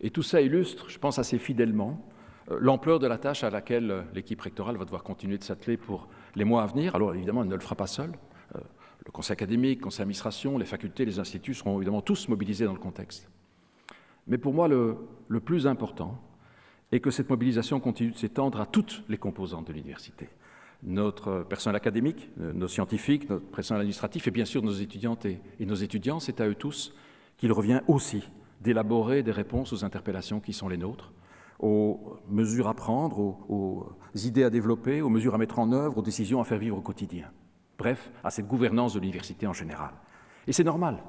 Et tout ça illustre, je pense assez fidèlement, l'ampleur de la tâche à laquelle l'équipe rectorale va devoir continuer de s'atteler pour les mois à venir. Alors évidemment, elle ne le fera pas seule. Le conseil académique, le conseil d'administration, les facultés, les instituts seront évidemment tous mobilisés dans le contexte. Mais pour moi, le plus important est que cette mobilisation continue de s'étendre à toutes les composantes de l'université. Notre personnel académique, nos scientifiques, notre personnel administratif et bien sûr nos étudiantes et nos étudiants, c'est à eux tous qu'il revient aussi d'élaborer des réponses aux interpellations qui sont les nôtres, aux mesures à prendre, aux idées à développer, aux mesures à mettre en œuvre, aux décisions à faire vivre au quotidien. Bref, à cette gouvernance de l'université en général. Et c'est normal.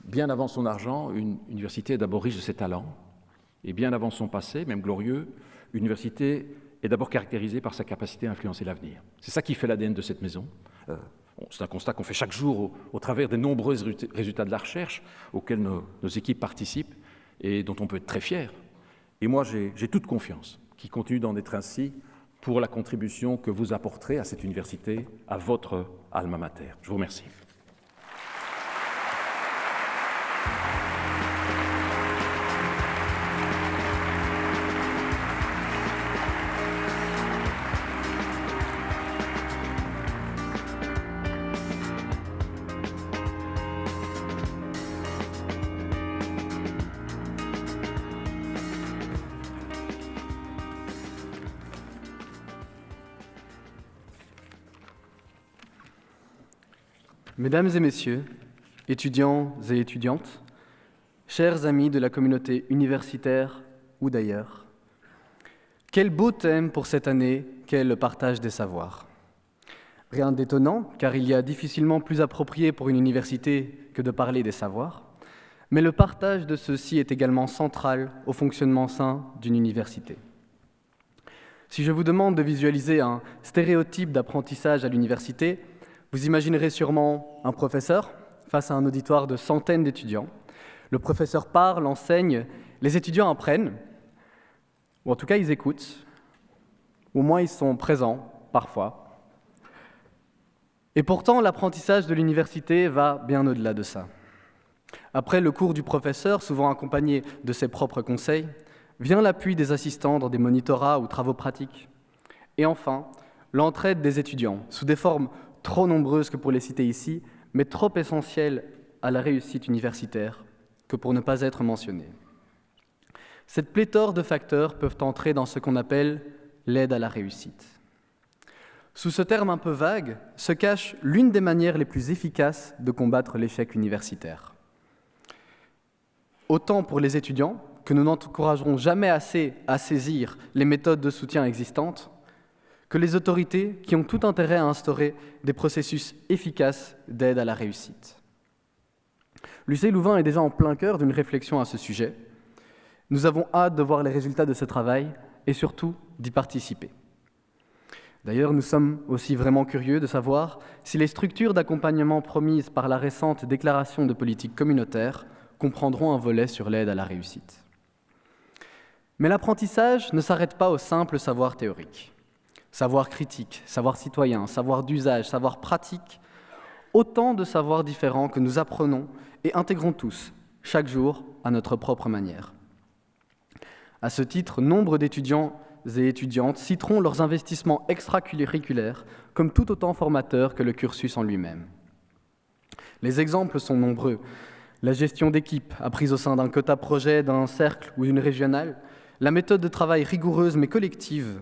Bien avant son argent, une université est d'abord riche de ses talents, et bien avant son passé, même glorieux, une université est d'abord caractérisée par sa capacité à influencer l'avenir. C'est ça qui fait l'ADN de cette maison. C'est un constat qu'on fait chaque jour au travers des nombreux résultats de la recherche auxquels nos équipes participent et dont on peut être très fier. Et moi, j'ai toute confiance qu'il continue d'en être ainsi pour la contribution que vous apporterez à cette université, à votre alma mater. Je vous remercie.
Mesdames et messieurs, étudiants et étudiantes, chers amis de la communauté universitaire ou d'ailleurs, quel beau thème pour cette année qu'est le partage des savoirs. Rien d'étonnant, car il y a difficilement plus approprié pour une université que de parler des savoirs, mais le partage de ceux-ci est également central au fonctionnement sain d'une université. Si je vous demande de visualiser un stéréotype d'apprentissage à l'université, vous imaginerez sûrement un professeur face à un auditoire de centaines d'étudiants. Le professeur parle, enseigne, les étudiants apprennent, ou en tout cas ils écoutent, ou au moins ils sont présents, parfois. Et pourtant, l'apprentissage de l'université va bien au-delà de ça. Après le cours du professeur, souvent accompagné de ses propres conseils, vient l'appui des assistants dans des monitorats ou travaux pratiques. Et enfin, l'entraide des étudiants, sous des formes trop nombreuses que pour les citer ici, mais trop essentielles à la réussite universitaire que pour ne pas être mentionnées. Cette pléthore de facteurs peuvent entrer dans ce qu'on appelle l'aide à la réussite. Sous ce terme un peu vague se cache l'une des manières les plus efficaces de combattre l'échec universitaire. Autant pour les étudiants, que nous n'encouragerons jamais assez à saisir les méthodes de soutien existantes, que les autorités qui ont tout intérêt à instaurer des processus efficaces d'aide à la réussite. L'UC Louvain est déjà en plein cœur d'une réflexion à ce sujet. Nous avons hâte de voir les résultats de ce travail et surtout d'y participer. D'ailleurs, nous sommes aussi vraiment curieux de savoir si les structures d'accompagnement promises par la récente déclaration de politique communautaire comprendront un volet sur l'aide à la réussite. Mais l'apprentissage ne s'arrête pas au simple savoir théorique. Savoir critique, savoir citoyen, savoir d'usage, savoir pratique, autant de savoirs différents que nous apprenons et intégrons tous, chaque jour, à notre propre manière. À ce titre, nombre d'étudiants et étudiantes citeront leurs investissements extracurriculaires comme tout autant formateurs que le cursus en lui-même. Les exemples sont nombreux. La gestion d'équipe, apprise au sein d'un quota projet, d'un cercle ou d'une régionale, la méthode de travail rigoureuse mais collective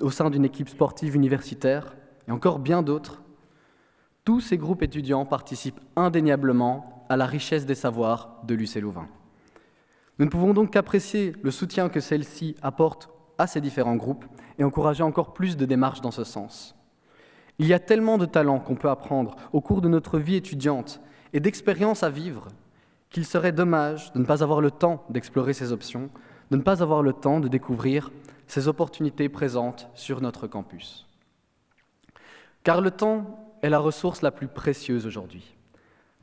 au sein d'une équipe sportive universitaire, et encore bien d'autres, tous ces groupes étudiants participent indéniablement à la richesse des savoirs de l'UC Louvain. Nous ne pouvons donc qu'apprécier le soutien que celle-ci apporte à ces différents groupes et encourager encore plus de démarches dans ce sens. Il y a tellement de talents qu'on peut apprendre au cours de notre vie étudiante et d'expériences à vivre qu'il serait dommage de ne pas avoir le temps d'explorer ces options, de ne pas avoir le temps de découvrir ces opportunités présentes sur notre campus. Car le temps est la ressource la plus précieuse aujourd'hui.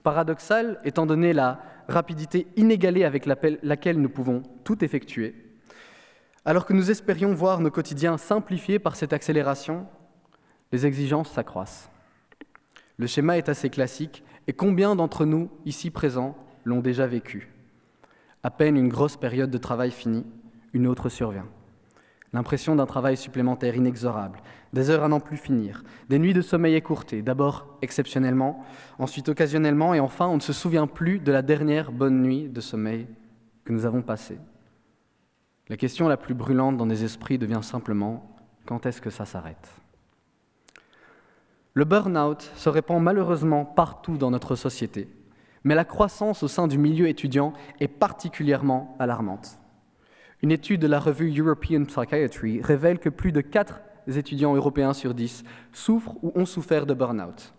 Paradoxal, étant donné la rapidité inégalée avec laquelle nous pouvons tout effectuer, alors que nous espérions voir nos quotidiens simplifiés par cette accélération, les exigences s'accroissent. Le schéma est assez classique, et combien d'entre nous, ici présents, l'ont déjà vécu? À peine une grosse période de travail finie, une autre survient. L'impression d'un travail supplémentaire inexorable, des heures à n'en plus finir, des nuits de sommeil écourtées, d'abord exceptionnellement, ensuite occasionnellement, et enfin on ne se souvient plus de la dernière bonne nuit de sommeil que nous avons passée. La question la plus brûlante dans les esprits devient simplement « quand est-ce que ça s'arrête ?» Le burn-out se répand malheureusement partout dans notre société, mais la croissance au sein du milieu étudiant est particulièrement alarmante. Une étude de la revue European Psychiatry révèle que plus de 4 étudiants européens sur 10 souffrent ou ont souffert de burn-out.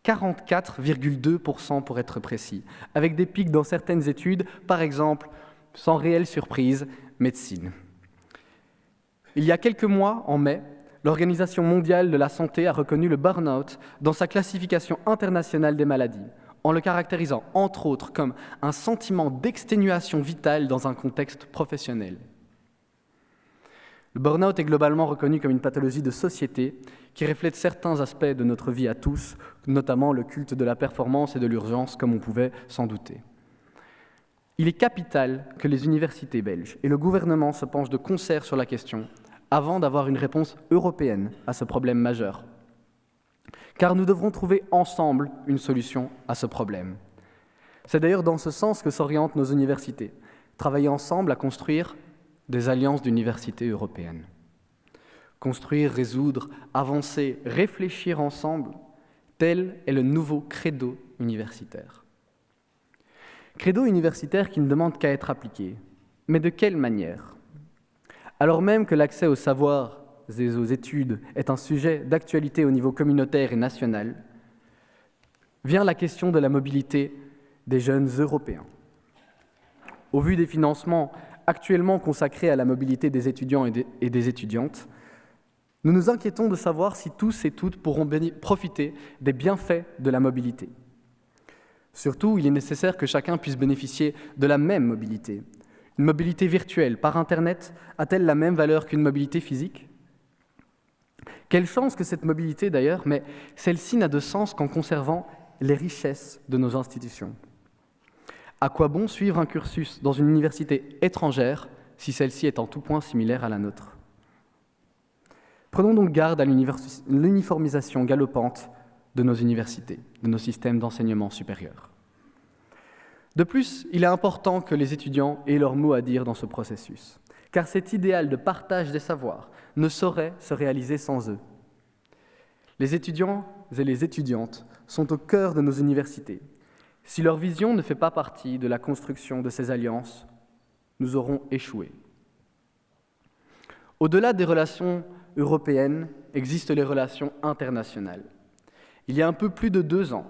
44,2% pour être précis, avec des pics dans certaines études, par exemple, sans réelle surprise, médecine. Il y a quelques mois, en mai, l'Organisation mondiale de la santé a reconnu le burn-out dans sa classification internationale des maladies, en le caractérisant, entre autres, comme un sentiment d'exténuation vitale dans un contexte professionnel. Le burn-out est globalement reconnu comme une pathologie de société qui reflète certains aspects de notre vie à tous, notamment le culte de la performance et de l'urgence, comme on pouvait s'en douter. Il est capital que les universités belges et le gouvernement se penchent de concert sur la question avant d'avoir une réponse européenne à ce problème majeur. Car nous devrons trouver ensemble une solution à ce problème. C'est d'ailleurs dans ce sens que s'orientent nos universités, travailler ensemble à construire des alliances d'universités européennes. Construire, résoudre, avancer, réfléchir ensemble, tel est le nouveau credo universitaire. Credo universitaire qui ne demande qu'à être appliqué. Mais de quelle manière? Alors même que l'accès au savoir et aux études est un sujet d'actualité au niveau communautaire et national, vient la question de la mobilité des jeunes Européens. Au vu des financements actuellement consacrés à la mobilité des étudiants et des étudiantes, nous nous inquiétons de savoir si tous et toutes pourront profiter des bienfaits de la mobilité. Surtout, il est nécessaire que chacun puisse bénéficier de la même mobilité. Une mobilité virtuelle par Internet a-t-elle la même valeur qu'une mobilité physique ? Quelle chance que cette mobilité d'ailleurs, mais celle-ci n'a de sens qu'en conservant les richesses de nos institutions. À quoi bon suivre un cursus dans une université étrangère si celle-ci est en tout point similaire à la nôtre? Prenons donc garde à l'uniformisation galopante de nos universités, de nos systèmes d'enseignement supérieur. De plus, il est important que les étudiants aient leur mot à dire dans ce processus, car cet idéal de partage des savoirs ne saurait se réaliser sans eux. Les étudiants et les étudiantes sont au cœur de nos universités. Si leur vision ne fait pas partie de la construction de ces alliances, nous aurons échoué. Au-delà des relations européennes, existent les relations internationales. Il y a un peu plus de 2 ans,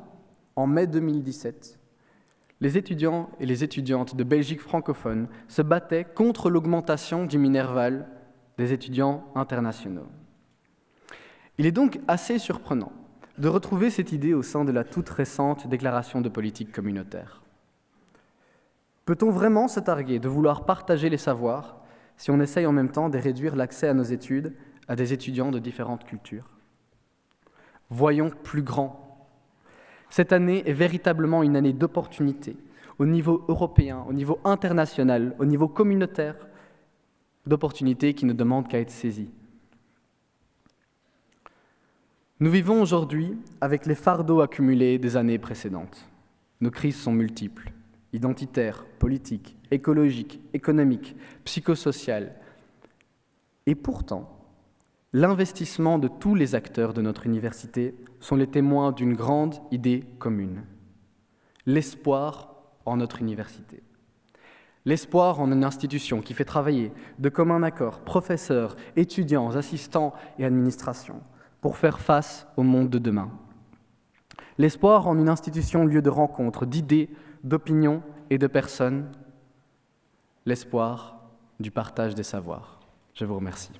en mai 2017, les étudiants et les étudiantes de Belgique francophone se battaient contre l'augmentation du Minerval des étudiants internationaux. Il est donc assez surprenant de retrouver cette idée au sein de la toute récente déclaration de politique communautaire. Peut-on vraiment se targuer de vouloir partager les savoirs si on essaye en même temps de réduire l'accès à nos études à des étudiants de différentes cultures? Voyons plus grand. Cette année est véritablement une année d'opportunité, au niveau européen, au niveau international, au niveau communautaire, d'opportunités qui ne demandent qu'à être saisies. Nous vivons aujourd'hui avec les fardeaux accumulés des années précédentes. Nos crises sont multiples, identitaires, politiques, écologiques, économiques, psychosociales. Et pourtant, l'investissement de tous les acteurs de notre université sont les témoins d'une grande idée commune, l'espoir en notre université. L'espoir en une institution qui fait travailler de commun accord professeurs, étudiants, assistants et administration pour faire face au monde de demain. L'espoir en une institution lieu de rencontre, d'idées, d'opinions et de personnes. L'espoir du partage des savoirs. Je vous remercie.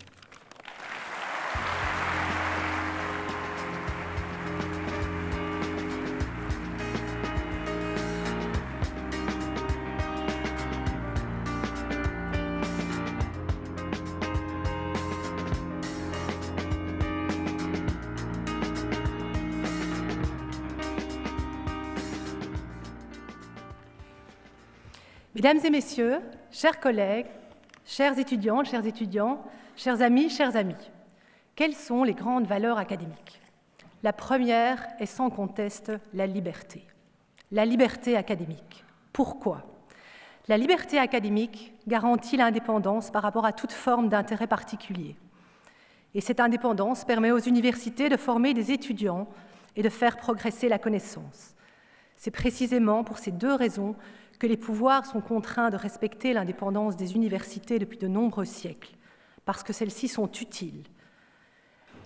Mesdames et messieurs, chers collègues, chères étudiantes, chers étudiants, chers amis, quelles sont les grandes valeurs académiques? La première est sans conteste la liberté. La liberté académique. Pourquoi? La liberté académique garantit l'indépendance par rapport à toute forme d'intérêt particulier. Et cette indépendance permet aux universités de former des étudiants et de faire progresser la connaissance. C'est précisément pour ces deux raisons que les pouvoirs sont contraints de respecter l'indépendance des universités depuis de nombreux siècles, parce que celles-ci sont utiles.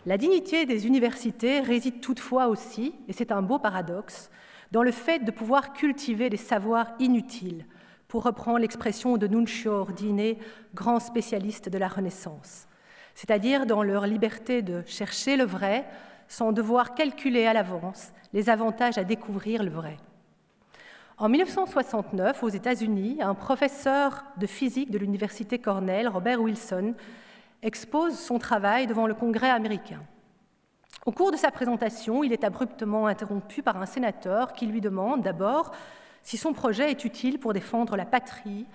La dignité des universités réside toutefois aussi, et c'est un beau paradoxe, dans le fait de pouvoir cultiver des savoirs inutiles, pour reprendre l'expression de Nunzio Ordine, grand spécialiste de la Renaissance, c'est-à-dire dans leur liberté de chercher le vrai, sans devoir calculer à l'avance les avantages à découvrir le vrai. En 1969, aux États-Unis, un professeur de physique de l'université Cornell, Robert Wilson, expose son travail devant le Congrès américain. Au cours de sa présentation, il est abruptement interrompu par un sénateur qui lui demande d'abord si son projet est utile pour défendre la patrie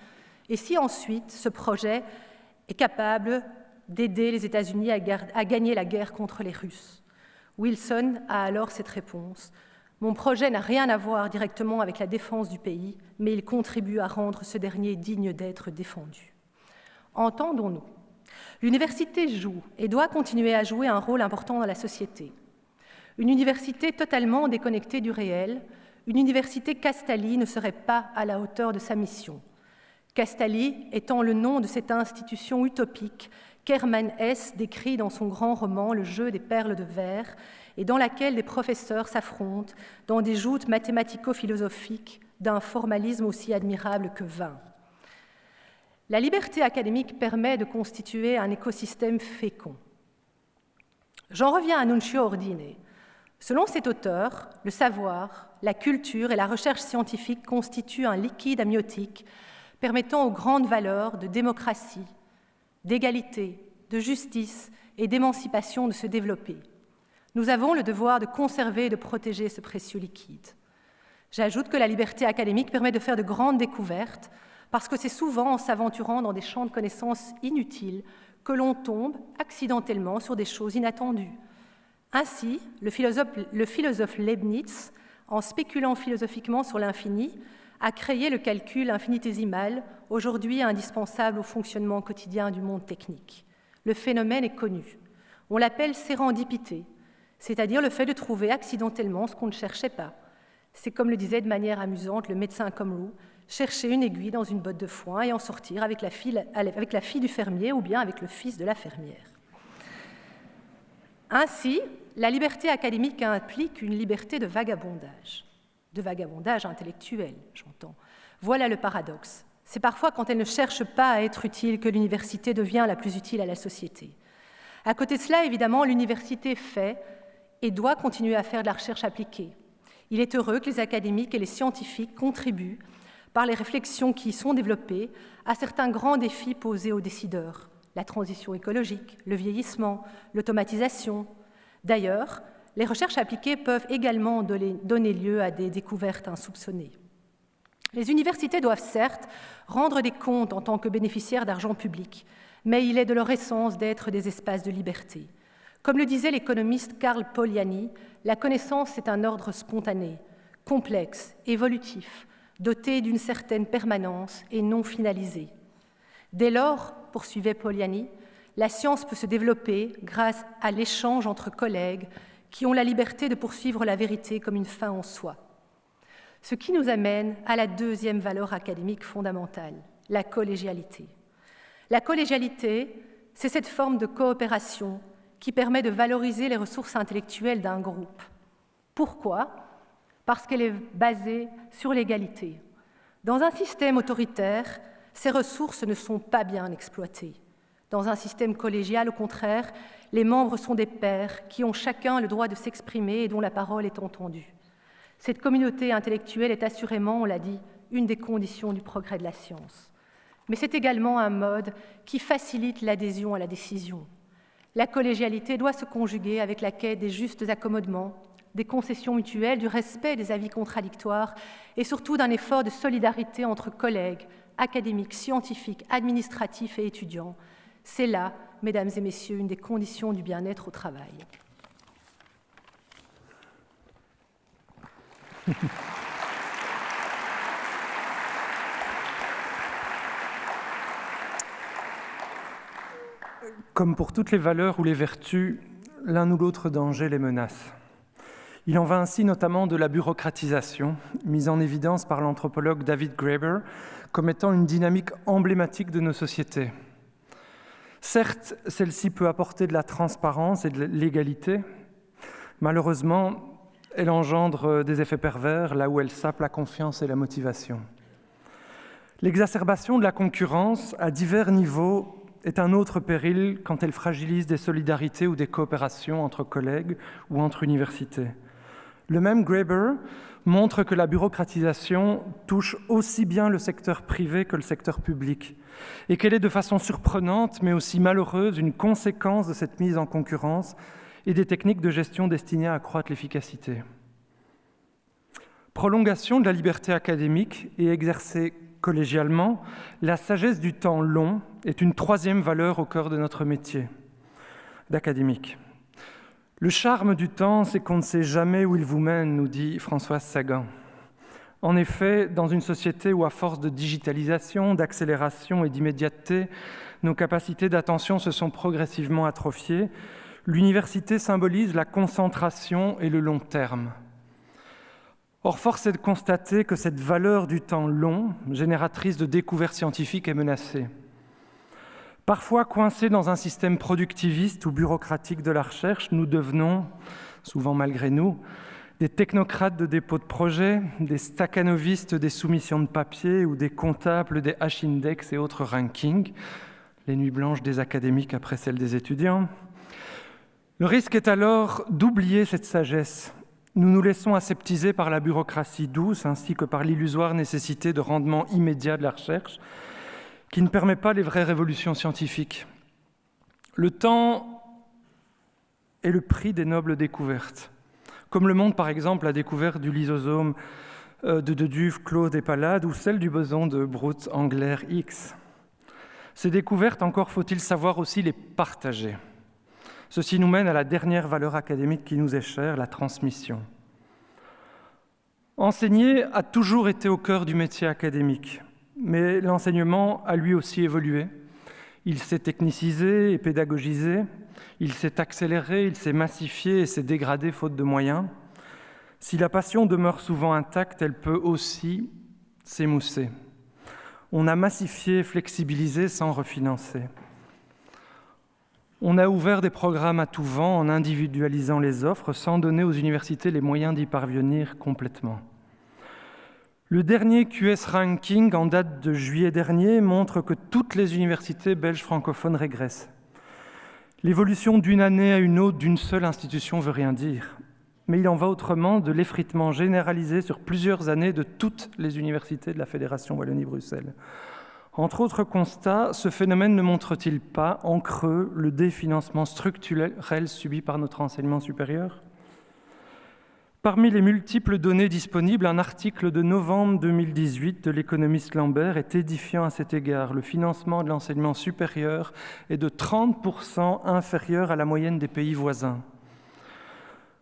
et si ensuite ce projet est capable d'aider les États-Unis à gagner la guerre contre les Russes. Wilson a alors cette réponse: « Mon projet n'a rien à voir directement avec la défense du pays, mais il contribue à rendre ce dernier digne d'être défendu. » Entendons-nous. L'université joue et doit continuer à jouer un rôle important dans la société. Une université totalement déconnectée du réel, une université Castalli ne serait pas à la hauteur de sa mission. Castalli étant le nom de cette institution utopique qu'Hermann Hesse décrit dans son grand roman « Le jeu des perles de verre », et dans laquelle des professeurs s'affrontent dans des joutes mathématico-philosophiques d'un formalisme aussi admirable que vain. La liberté académique permet de constituer un écosystème fécond. J'en reviens à Nunzio Ordine. Selon cet auteur, le savoir, la culture et la recherche scientifique constituent un liquide amniotique permettant aux grandes valeurs de démocratie, d'égalité, de justice et d'émancipation de se développer. Nous avons le devoir de conserver et de protéger ce précieux liquide. J'ajoute que la liberté académique permet de faire de grandes découvertes, parce que c'est souvent en s'aventurant dans des champs de connaissances inutiles que l'on tombe accidentellement sur des choses inattendues. Ainsi, le philosophe Leibniz, en spéculant philosophiquement sur l'infini, a créé le calcul infinitésimal, aujourd'hui indispensable au fonctionnement quotidien du monde technique. Le phénomène est connu. On l'appelle sérendipité, c'est-à-dire le fait de trouver accidentellement ce qu'on ne cherchait pas. C'est, comme le disait de manière amusante le médecin Comroe, chercher une aiguille dans une botte de foin et en sortir avec la fille du fermier ou bien avec le fils de la fermière. Ainsi, la liberté académique implique une liberté de vagabondage intellectuel, j'entends. Voilà le paradoxe. C'est parfois quand elle ne cherche pas à être utile que l'université devient la plus utile à la société. À côté de cela, évidemment, l'université fait et doit continuer à faire de la recherche appliquée. Il est heureux que les académiques et les scientifiques contribuent, par les réflexions qui y sont développées, à certains grands défis posés aux décideurs, la transition écologique, le vieillissement, l'automatisation. D'ailleurs, les recherches appliquées peuvent également donner lieu à des découvertes insoupçonnées. Les universités doivent certes rendre des comptes en tant que bénéficiaires d'argent public, mais il est de leur essence d'être des espaces de liberté. Comme le disait l'économiste Karl Polanyi, la connaissance est un ordre spontané, complexe, évolutif, doté d'une certaine permanence et non finalisé. Dès lors, poursuivait Polanyi, la science peut se développer grâce à l'échange entre collègues qui ont la liberté de poursuivre la vérité comme une fin en soi. Ce qui nous amène à la deuxième valeur académique fondamentale, la collégialité. La collégialité, c'est cette forme de coopération qui permet de valoriser les ressources intellectuelles d'un groupe. Pourquoi ? Parce qu'elle est basée sur l'égalité. Dans un système autoritaire, ces ressources ne sont pas bien exploitées. Dans un système collégial, au contraire, les membres sont des pairs qui ont chacun le droit de s'exprimer et dont la parole est entendue. Cette communauté intellectuelle est assurément, on l'a dit, une des conditions du progrès de la science. Mais c'est également un mode qui facilite l'adhésion à la décision. La collégialité doit se conjuguer avec la quête des justes accommodements, des concessions mutuelles, du respect des avis contradictoires et surtout d'un effort de solidarité entre collègues, académiques, scientifiques, administratifs et étudiants. C'est là, mesdames et messieurs, une des conditions du bien-être au travail.
Comme pour toutes les valeurs ou les vertus, l'un ou l'autre danger les menace. Il en va ainsi notamment de la bureaucratisation, mise en évidence par l'anthropologue David Graeber comme étant une dynamique emblématique de nos sociétés. Certes, celle-ci peut apporter de la transparence et de l'égalité. Malheureusement, elle engendre des effets pervers là où elle sape la confiance et la motivation. L'exacerbation de la concurrence à divers niveaux est un autre péril quand elle fragilise des solidarités ou des coopérations entre collègues ou entre universités. Le même Graeber montre que la bureaucratisation touche aussi bien le secteur privé que le secteur public et qu'elle est de façon surprenante mais aussi malheureuse une conséquence de cette mise en concurrence et des techniques de gestion destinées à accroître l'efficacité. Prolongation de la liberté académique et exercée collégialement, la sagesse du temps long est une troisième valeur au cœur de notre métier d'académique. Le charme du temps, c'est qu'on ne sait jamais où il vous mène, nous dit Françoise Sagan. En effet, dans une société où, à force de digitalisation, d'accélération et d'immédiateté, nos capacités d'attention se sont progressivement atrophiées, l'université symbolise la concentration et le long terme. Or, force est de constater que cette valeur du temps long, génératrice de découvertes scientifiques, est menacée. Parfois coincés dans un système productiviste ou bureaucratique de la recherche, nous devenons, souvent malgré nous, des technocrates de dépôt de projets, des staccanovistes des soumissions de papier ou des comptables des H-index et autres rankings, les nuits blanches des académiques après celles des étudiants. Le risque est alors d'oublier cette sagesse. Nous nous laissons aseptiser par la bureaucratie douce ainsi que par l'illusoire nécessité de rendement immédiat de la recherche qui ne permet pas les vraies révolutions scientifiques. Le temps est le prix des nobles découvertes, comme le montre par exemple la découverte du lysosome de Duve, Claude et Pallade ou celle du boson de Brout-Engler-Higgs. Ces découvertes, encore faut-il savoir aussi les partager. Ceci nous mène à la dernière valeur académique qui nous est chère, la transmission. Enseigner a toujours été au cœur du métier académique, mais l'enseignement a lui aussi évolué. Il s'est technicisé et pédagogisé, il s'est accéléré, il s'est massifié et s'est dégradé faute de moyens. Si la passion demeure souvent intacte, elle peut aussi s'émousser. On a massifié, flexibilisé sans refinancer. On a ouvert des programmes à tout vent en individualisant les offres sans donner aux universités les moyens d'y parvenir complètement. Le dernier QS Ranking en date de juillet dernier montre que toutes les universités belges francophones régressent. L'évolution d'une année à une autre d'une seule institution ne veut rien dire, mais il en va autrement de l'effritement généralisé sur plusieurs années de toutes les universités de la Fédération Wallonie-Bruxelles. Entre autres constats, ce phénomène ne montre-t-il pas, en creux, le définancement structurel subi par notre enseignement supérieur ? Parmi les multiples données disponibles, un article de novembre 2018 de l'économiste Lambert est édifiant à cet égard. Le financement de l'enseignement supérieur est de 30% inférieur à la moyenne des pays voisins.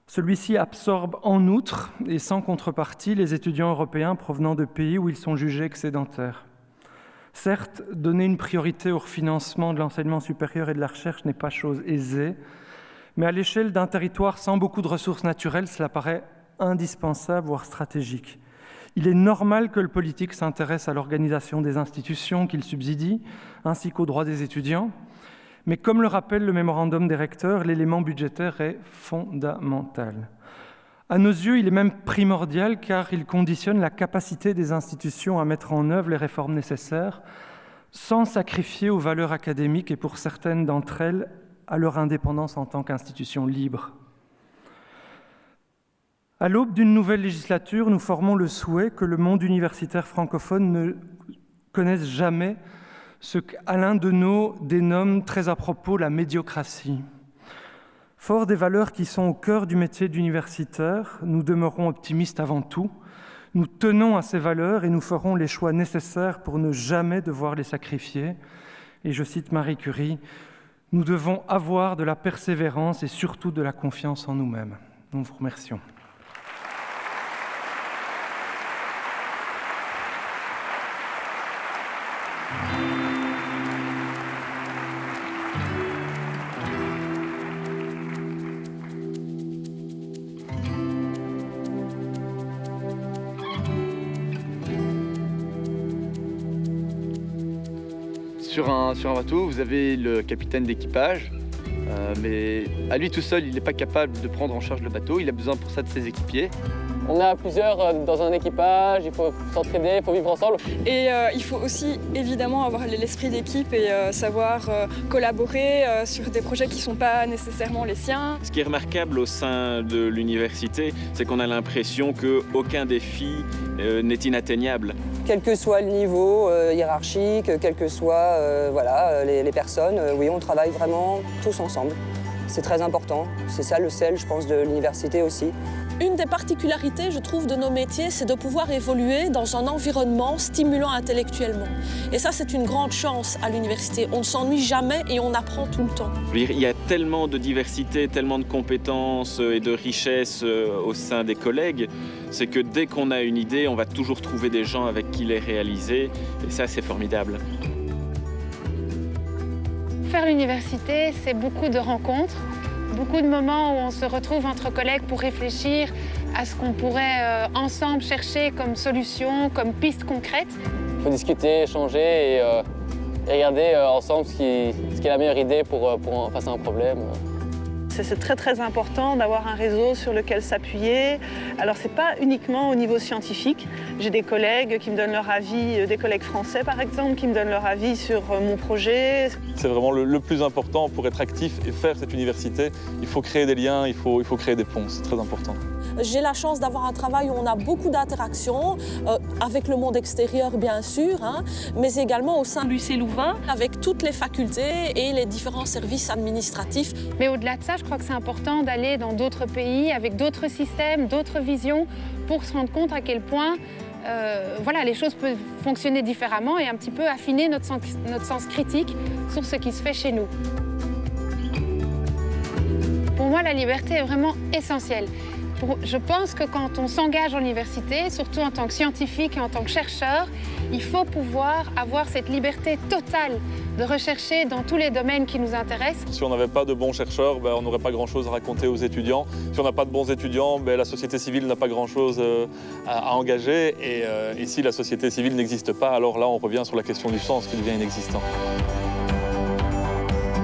Celui-ci absorbe en outre, et sans contrepartie, les étudiants européens provenant de pays où ils sont jugés excédentaires. Certes, donner une priorité au refinancement de l'enseignement supérieur et de la recherche n'est pas chose aisée, mais à l'échelle d'un territoire sans beaucoup de ressources naturelles, cela paraît indispensable, voire stratégique. Il est normal que le politique s'intéresse à l'organisation des institutions qu'il subsidie, ainsi qu'aux droits des étudiants. Mais comme le rappelle le mémorandum des recteurs, l'élément budgétaire est fondamental. À nos yeux, il est même primordial car il conditionne la capacité des institutions à mettre en œuvre les réformes nécessaires sans sacrifier aux valeurs académiques et pour certaines d'entre elles à leur indépendance en tant qu'institution libre. À l'aube d'une nouvelle législature, nous formons le souhait que le monde universitaire francophone ne connaisse jamais ce qu'Alain Deneau dénomme très à propos la médiocratie. Fort des valeurs qui sont au cœur du métier d'universitaire, nous demeurons optimistes avant tout. Nous tenons à ces valeurs et nous ferons les choix nécessaires pour ne jamais devoir les sacrifier. Et je cite Marie Curie, « Nous devons avoir de la persévérance et surtout de la confiance en nous-mêmes. » Nous vous remercions.
Sur un bateau, vous avez le capitaine d'équipage, mais à lui tout seul, il n'est pas capable de prendre en charge le bateau. Il a besoin pour ça de ses équipiers.
On a plusieurs dans un équipage, il faut s'entraider, il faut vivre ensemble.
Et il faut aussi évidemment avoir l'esprit d'équipe et savoir collaborer sur des projets qui ne sont pas nécessairement les siens.
Ce qui est remarquable au sein de l'université, c'est qu'on a l'impression qu'aucun défi n'est inatteignable.
Quel que soit le niveau hiérarchique, quelles que soient les personnes, oui, on travaille vraiment tous ensemble. C'est très important, c'est ça le sel, je pense, de l'université aussi.
Une des particularités, je trouve, de nos métiers, c'est de pouvoir évoluer dans un environnement stimulant intellectuellement. Et ça, c'est une grande chance à l'université. On ne s'ennuie jamais et on apprend tout le temps.
Il y a tellement de diversité, tellement de compétences et de richesses au sein des collègues, c'est que dès qu'on a une idée, on va toujours trouver des gens avec qui les réaliser. Et ça, c'est formidable.
Faire l'université, c'est beaucoup de rencontres. Beaucoup de moments où on se retrouve entre collègues pour réfléchir à ce qu'on pourrait ensemble chercher comme solution, comme piste concrète.
Il faut discuter, échanger et regarder ensemble ce qui est la meilleure idée pour face à un problème.
C'est très très important d'avoir un réseau sur lequel s'appuyer. Alors c'est pas uniquement au niveau scientifique. J'ai des collègues qui me donnent leur avis, des collègues français par exemple, qui me donnent leur avis sur mon projet.
C'est vraiment le plus important pour être actif et faire cette université. Il faut créer des liens, il faut créer des ponts, c'est très important.
J'ai la chance d'avoir un travail où on a beaucoup d'interactions avec le monde extérieur, bien sûr, mais également au sein de l'UC Louvain, avec toutes les facultés et les différents services administratifs.
Mais au-delà de ça, je crois que c'est important d'aller dans d'autres pays, avec d'autres systèmes, d'autres visions, pour se rendre compte à quel point les choses peuvent fonctionner différemment et un petit peu affiner notre sens critique sur ce qui se fait chez nous. Pour moi, la liberté est vraiment essentielle. Je pense que quand on s'engage en université, surtout en tant que scientifique et en tant que chercheur, il faut pouvoir avoir cette liberté totale de rechercher dans tous les domaines qui nous intéressent.
Si on n'avait pas de bons chercheurs, on n'aurait pas grand-chose à raconter aux étudiants. Si on n'a pas de bons étudiants, la société civile n'a pas grand-chose à engager. Et si la société civile n'existe pas, alors là, on revient sur la question du sens qui devient inexistant.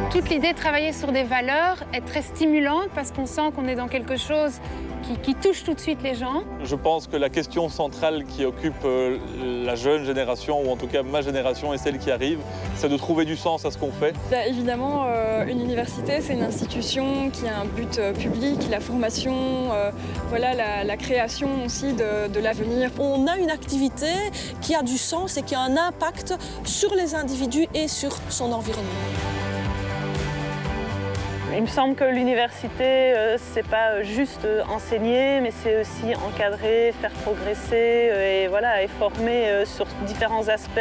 Toute l'idée de travailler sur des valeurs est très stimulante parce qu'on sent qu'on est dans quelque chose qui touche tout de suite les gens.
Je pense que la question centrale qui occupe la jeune génération, ou en tout cas ma génération et celle qui arrive, c'est de trouver du sens à ce qu'on fait.
Évidemment, une université, c'est une institution qui a un but public, la formation, la création aussi de l'avenir.
On a une activité qui a du sens et qui a un impact sur les individus et sur son environnement.
Il me semble que l'université, c'est pas juste enseigner, mais c'est aussi encadrer, faire progresser et former sur différents aspects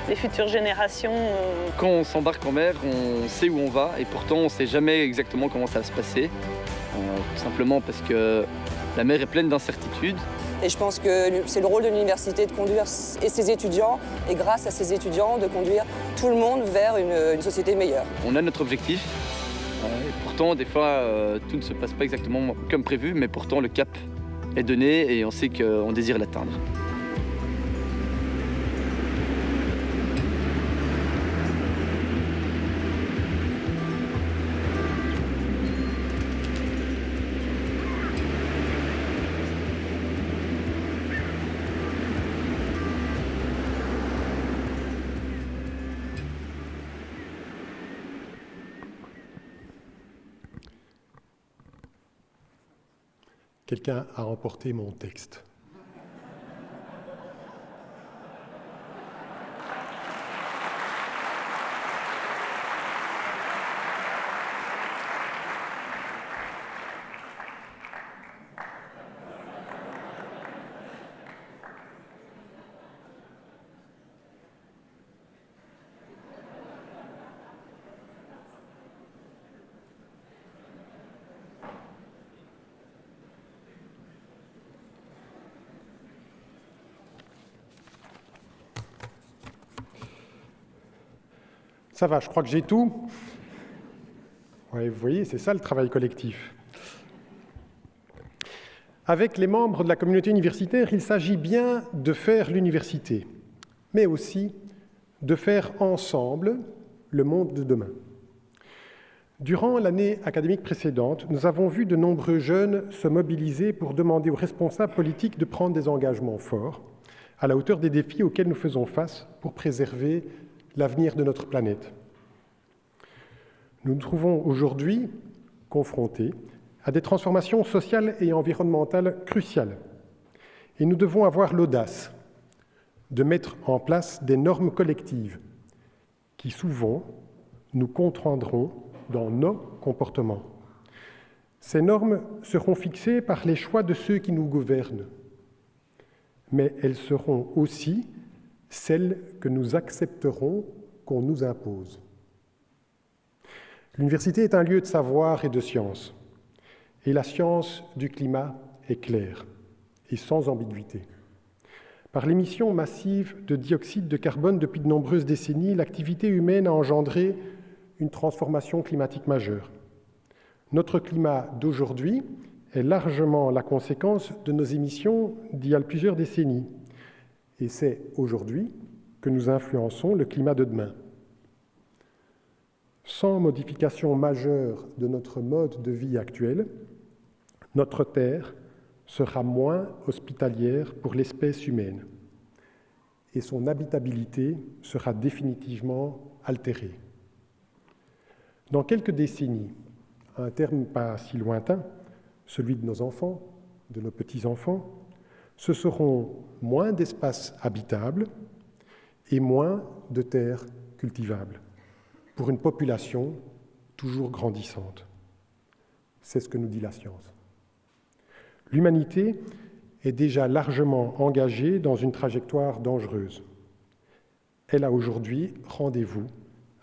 les futures générations.
Quand on s'embarque en mer, on sait où on va et pourtant on ne sait jamais exactement comment ça va se passer. Tout simplement parce que la mer est pleine d'incertitudes.
Et je pense que c'est le rôle de l'université de conduire ses étudiants, et grâce à ses étudiants, de conduire tout le monde vers une société meilleure.
On a notre objectif. Et pourtant, des fois, tout ne se passe pas exactement comme prévu, mais pourtant le cap est donné et on sait qu'on désire l'atteindre.
Quelqu'un a emporté mon texte. Ça va, je crois que j'ai tout. Ouais, vous voyez, c'est ça le travail collectif. Avec les membres de la communauté universitaire, il s'agit bien de faire l'université, mais aussi de faire ensemble le monde de demain. Durant l'année académique précédente, nous avons vu de nombreux jeunes se mobiliser pour demander aux responsables politiques de prendre des engagements forts, à la hauteur des défis auxquels nous faisons face pour préserver l'avenir de notre planète. Nous nous trouvons aujourd'hui confrontés à des transformations sociales et environnementales cruciales. Et nous devons avoir l'audace de mettre en place des normes collectives qui souvent nous contraindront dans nos comportements. Ces normes seront fixées par les choix de ceux qui nous gouvernent, mais elles seront aussi celles que nous accepterons qu'on nous impose. L'université est un lieu de savoir et de science, et la science du climat est claire et sans ambiguïté. Par l'émission massive de dioxyde de carbone depuis de nombreuses décennies, l'activité humaine a engendré une transformation climatique majeure. Notre climat d'aujourd'hui est largement la conséquence de nos émissions d'il y a plusieurs décennies. Et c'est aujourd'hui que nous influençons le climat de demain. Sans modification majeure de notre mode de vie actuel, notre Terre sera moins hospitalière pour l'espèce humaine et son habitabilité sera définitivement altérée. Dans quelques décennies, à un terme pas si lointain, celui de nos enfants, de nos petits-enfants, ce seront moins d'espaces habitables et moins de terres cultivables pour une population toujours grandissante. C'est ce que nous dit la science. L'humanité est déjà largement engagée dans une trajectoire dangereuse. Elle a aujourd'hui rendez-vous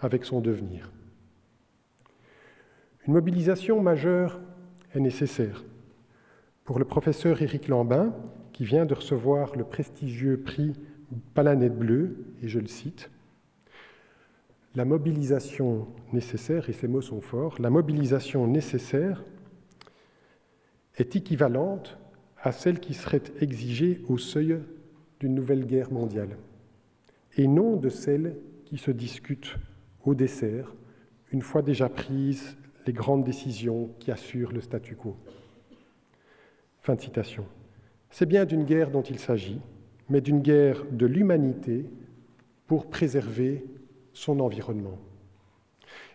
avec son devenir. Une mobilisation majeure est nécessaire. Pour le professeur Éric Lambin, qui vient de recevoir le prestigieux prix Palanette Bleue, et je le cite, « La mobilisation nécessaire, et ces mots sont forts, la mobilisation nécessaire est équivalente à celle qui serait exigée au seuil d'une nouvelle guerre mondiale, et non de celle qui se discute au dessert, une fois déjà prises les grandes décisions qui assurent le statu quo. » Fin de citation. C'est bien d'une guerre dont il s'agit, mais d'une guerre de l'humanité pour préserver son environnement.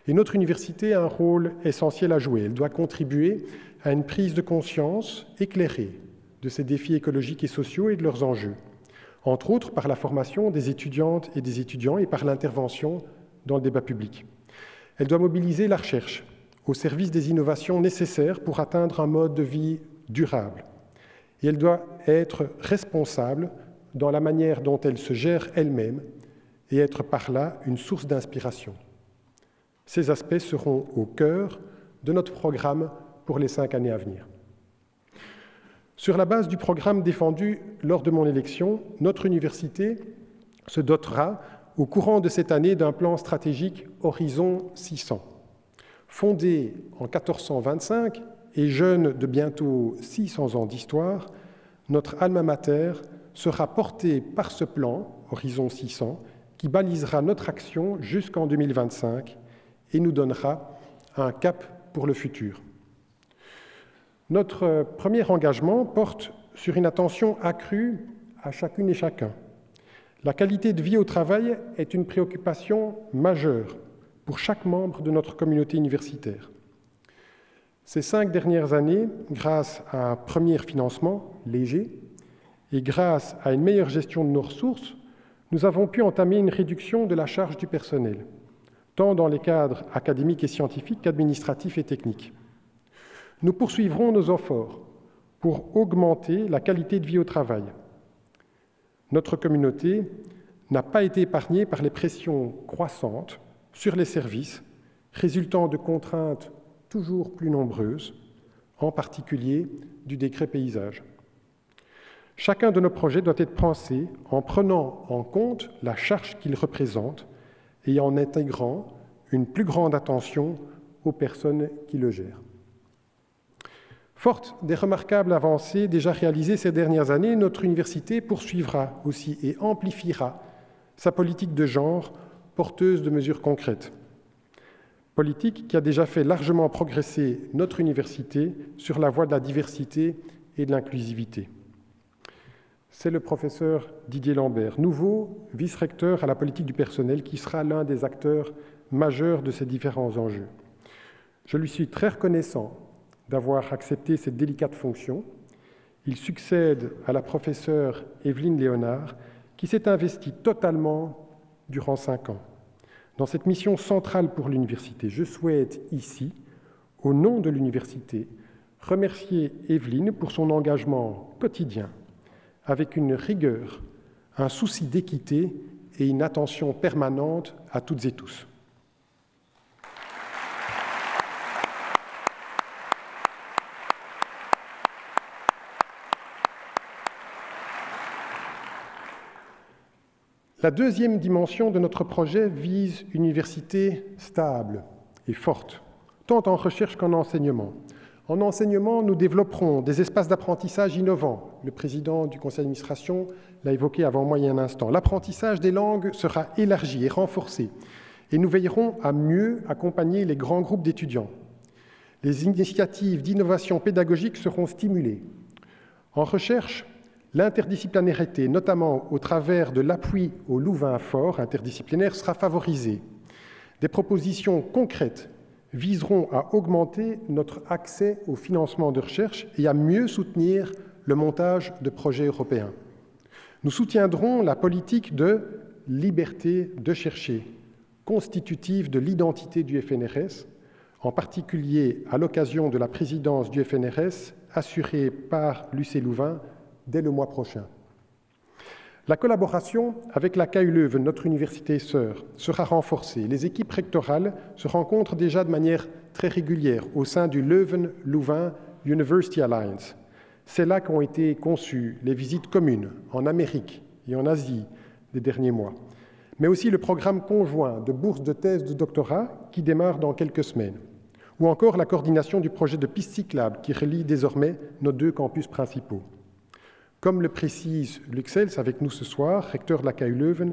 Et notre université a un rôle essentiel à jouer. Elle doit contribuer à une prise de conscience éclairée de ces défis écologiques et sociaux et de leurs enjeux, entre autres par la formation des étudiantes et des étudiants et par l'intervention dans le débat public. Elle doit mobiliser la recherche au service des innovations nécessaires pour atteindre un mode de vie durable. Et elle doit être responsable dans la manière dont elle se gère elle-même et être par là une source d'inspiration. Ces aspects seront au cœur de notre programme pour les 5 années à venir. Sur la base du programme défendu lors de mon élection, notre université se dotera au courant de cette année d'un plan stratégique Horizon 600. Fondé en 1425 et jeune de bientôt 600 ans d'histoire, notre alma mater sera porté par ce plan Horizon 600 qui balisera notre action jusqu'en 2025 et nous donnera un cap pour le futur. Notre premier engagement porte sur une attention accrue à chacune et chacun. La qualité de vie au travail est une préoccupation majeure pour chaque membre de notre communauté universitaire. Ces 5 dernières années, grâce à un premier financement léger et grâce à une meilleure gestion de nos ressources, nous avons pu entamer une réduction de la charge du personnel, tant dans les cadres académiques et scientifiques qu'administratifs et techniques. Nous poursuivrons nos efforts pour augmenter la qualité de vie au travail. Notre communauté n'a pas été épargnée par les pressions croissantes sur les services, résultant de contraintes toujours plus nombreuses, en particulier du décret paysage. Chacun de nos projets doit être pensé en prenant en compte la charge qu'il représente et en intégrant une plus grande attention aux personnes qui le gèrent. Forte des remarquables avancées déjà réalisées ces dernières années, notre université poursuivra aussi et amplifiera sa politique de genre porteuse de mesures concrètes. Politique qui a déjà fait largement progresser notre université sur la voie de la diversité et de l'inclusivité. C'est le professeur Didier Lambert, nouveau vice-recteur à la politique du personnel, qui sera l'un des acteurs majeurs de ces différents enjeux. Je lui suis très reconnaissant d'avoir accepté cette délicate fonction. Il succède à la professeure Evelyne Léonard, qui s'est investie totalement durant 5 ans. Dans cette mission centrale pour l'université, je souhaite ici, au nom de l'université, remercier Evelyne pour son engagement quotidien, avec une rigueur, un souci d'équité et une attention permanente à toutes et tous. La deuxième dimension de notre projet vise une université stable et forte, tant en recherche qu'en enseignement. En enseignement, nous développerons des espaces d'apprentissage innovants. Le président du conseil d'administration l'a évoqué avant moi il y a un instant. L'apprentissage des langues sera élargi et renforcé, et nous veillerons à mieux accompagner les grands groupes d'étudiants. Les initiatives d'innovation pédagogique seront stimulées. En recherche, l'interdisciplinarité, notamment au travers de l'appui au Louvain fort interdisciplinaire, sera favorisée. Des propositions concrètes viseront à augmenter notre accès au financement de recherche et à mieux soutenir le montage de projets européens. Nous soutiendrons la politique de liberté de chercher, constitutive de l'identité du FNRS, en particulier à l'occasion de la présidence du FNRS assurée par l'UC Louvain dès le mois prochain. La collaboration avec la KU Leuven, notre université sœur, sera renforcée. Les équipes rectorales se rencontrent déjà de manière très régulière au sein du Leuven-Louvain University Alliance. C'est là qu'ont été conçues les visites communes en Amérique et en Asie des derniers mois, mais aussi le programme conjoint de bourse de thèse de doctorat qui démarre dans quelques semaines, ou encore la coordination du projet de piste cyclable qui relie désormais nos 2 campus principaux. Comme le précise Luc Sels avec nous ce soir, recteur de la KU Leuven,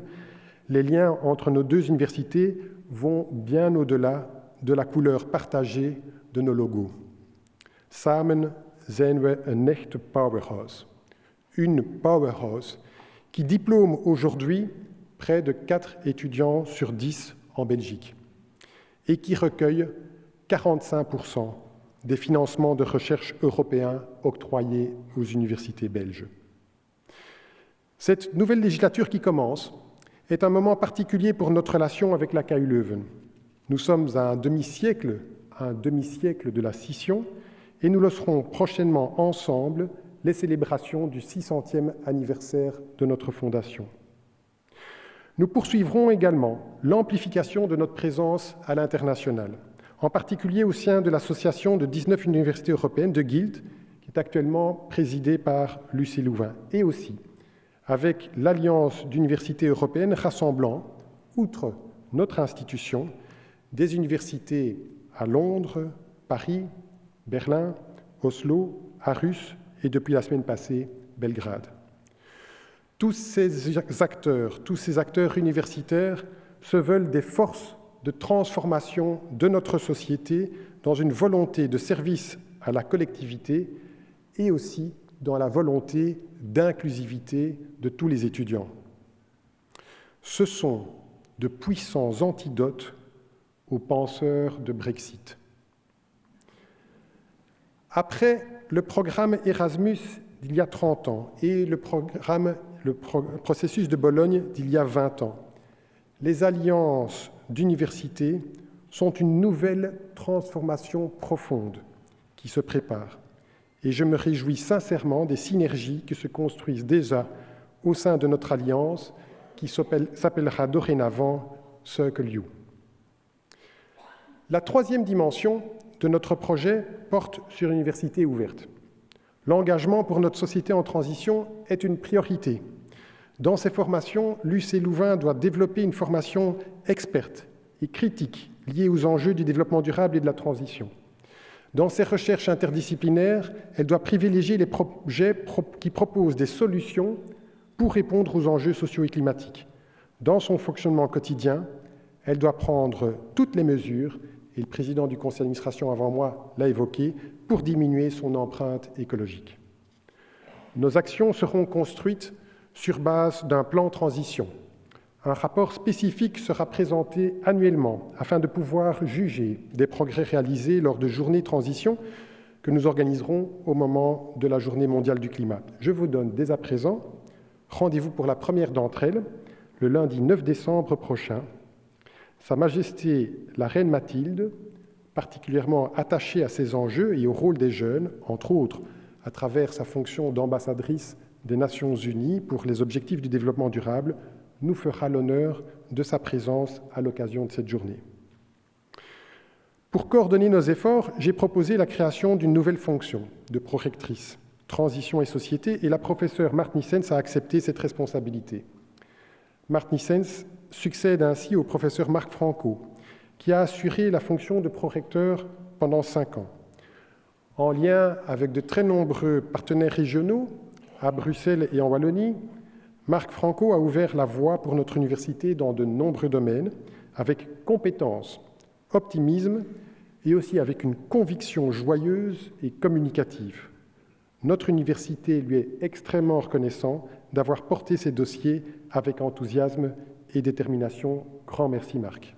les liens entre nos 2 universités vont bien au-delà de la couleur partagée de nos logos. Samen zijn we een echte powerhouse. Une powerhouse qui diplôme aujourd'hui près de 4 étudiants sur 10 en Belgique et qui recueille 45% des financements de recherche européens octroyés aux universités belges. Cette nouvelle législature qui commence est un moment particulier pour notre relation avec la KU Leuven. Nous sommes à un demi-siècle de la scission et nous lancerons prochainement ensemble les célébrations du 600e anniversaire de notre fondation. Nous poursuivrons également l'amplification de notre présence à l'international, en particulier au sein de l'association de 19 universités européennes de GUILD, qui est actuellement présidée par l'UC Louvain, et aussi avec l'Alliance d'universités européennes rassemblant, outre notre institution, des universités à Londres, Paris, Berlin, Oslo, Aarhus et depuis la semaine passée, Belgrade. Tous ces acteurs universitaires se veulent des forces de transformation de notre société dans une volonté de service à la collectivité et aussi dans la volonté d'inclusivité de tous les étudiants. Ce sont de puissants antidotes aux penseurs de Brexit. Après le programme Erasmus d'il y a 30 ans et le processus de Bologne d'il y a 20 ans, les alliances d'université sont une nouvelle transformation profonde qui se prépare. Et je me réjouis sincèrement des synergies qui se construisent déjà au sein de notre alliance qui s'appellera dorénavant Circle U. La troisième dimension de notre projet porte sur l'université ouverte. L'engagement pour notre société en transition est une priorité. Dans ces formations, l'UC Louvain doit développer une formation experte et critique liée aux enjeux du développement durable et de la transition. Dans ses recherches interdisciplinaires, elle doit privilégier les projets qui proposent des solutions pour répondre aux enjeux sociaux et climatiques. Dans son fonctionnement quotidien, elle doit prendre toutes les mesures, et le président du conseil d'administration avant moi l'a évoqué, pour diminuer son empreinte écologique. Nos actions seront construites sur base d'un plan transition. Un rapport spécifique sera présenté annuellement afin de pouvoir juger des progrès réalisés lors de journées transition que nous organiserons au moment de la Journée mondiale du climat. Je vous donne dès à présent rendez-vous pour la première d'entre elles, le lundi 9 décembre prochain. Sa Majesté la Reine Mathilde, particulièrement attachée à ces enjeux et au rôle des jeunes, entre autres à travers sa fonction d'ambassadrice des Nations Unies pour les objectifs du développement durable, nous fera l'honneur de sa présence à l'occasion de cette journée. Pour coordonner nos efforts, j'ai proposé la création d'une nouvelle fonction de prorectrice, transition et société, et la professeure Mart Nissens a accepté cette responsabilité. Mart Nissens succède ainsi au professeur Marc Franco, qui a assuré la fonction de prorecteur pendant 5 ans. En lien avec de très nombreux partenaires régionaux, à Bruxelles et en Wallonie, Marc Franco a ouvert la voie pour notre université dans de nombreux domaines, avec compétence, optimisme et aussi avec une conviction joyeuse et communicative. Notre université lui est extrêmement reconnaissant d'avoir porté ces dossiers avec enthousiasme et détermination. Grand merci, Marc.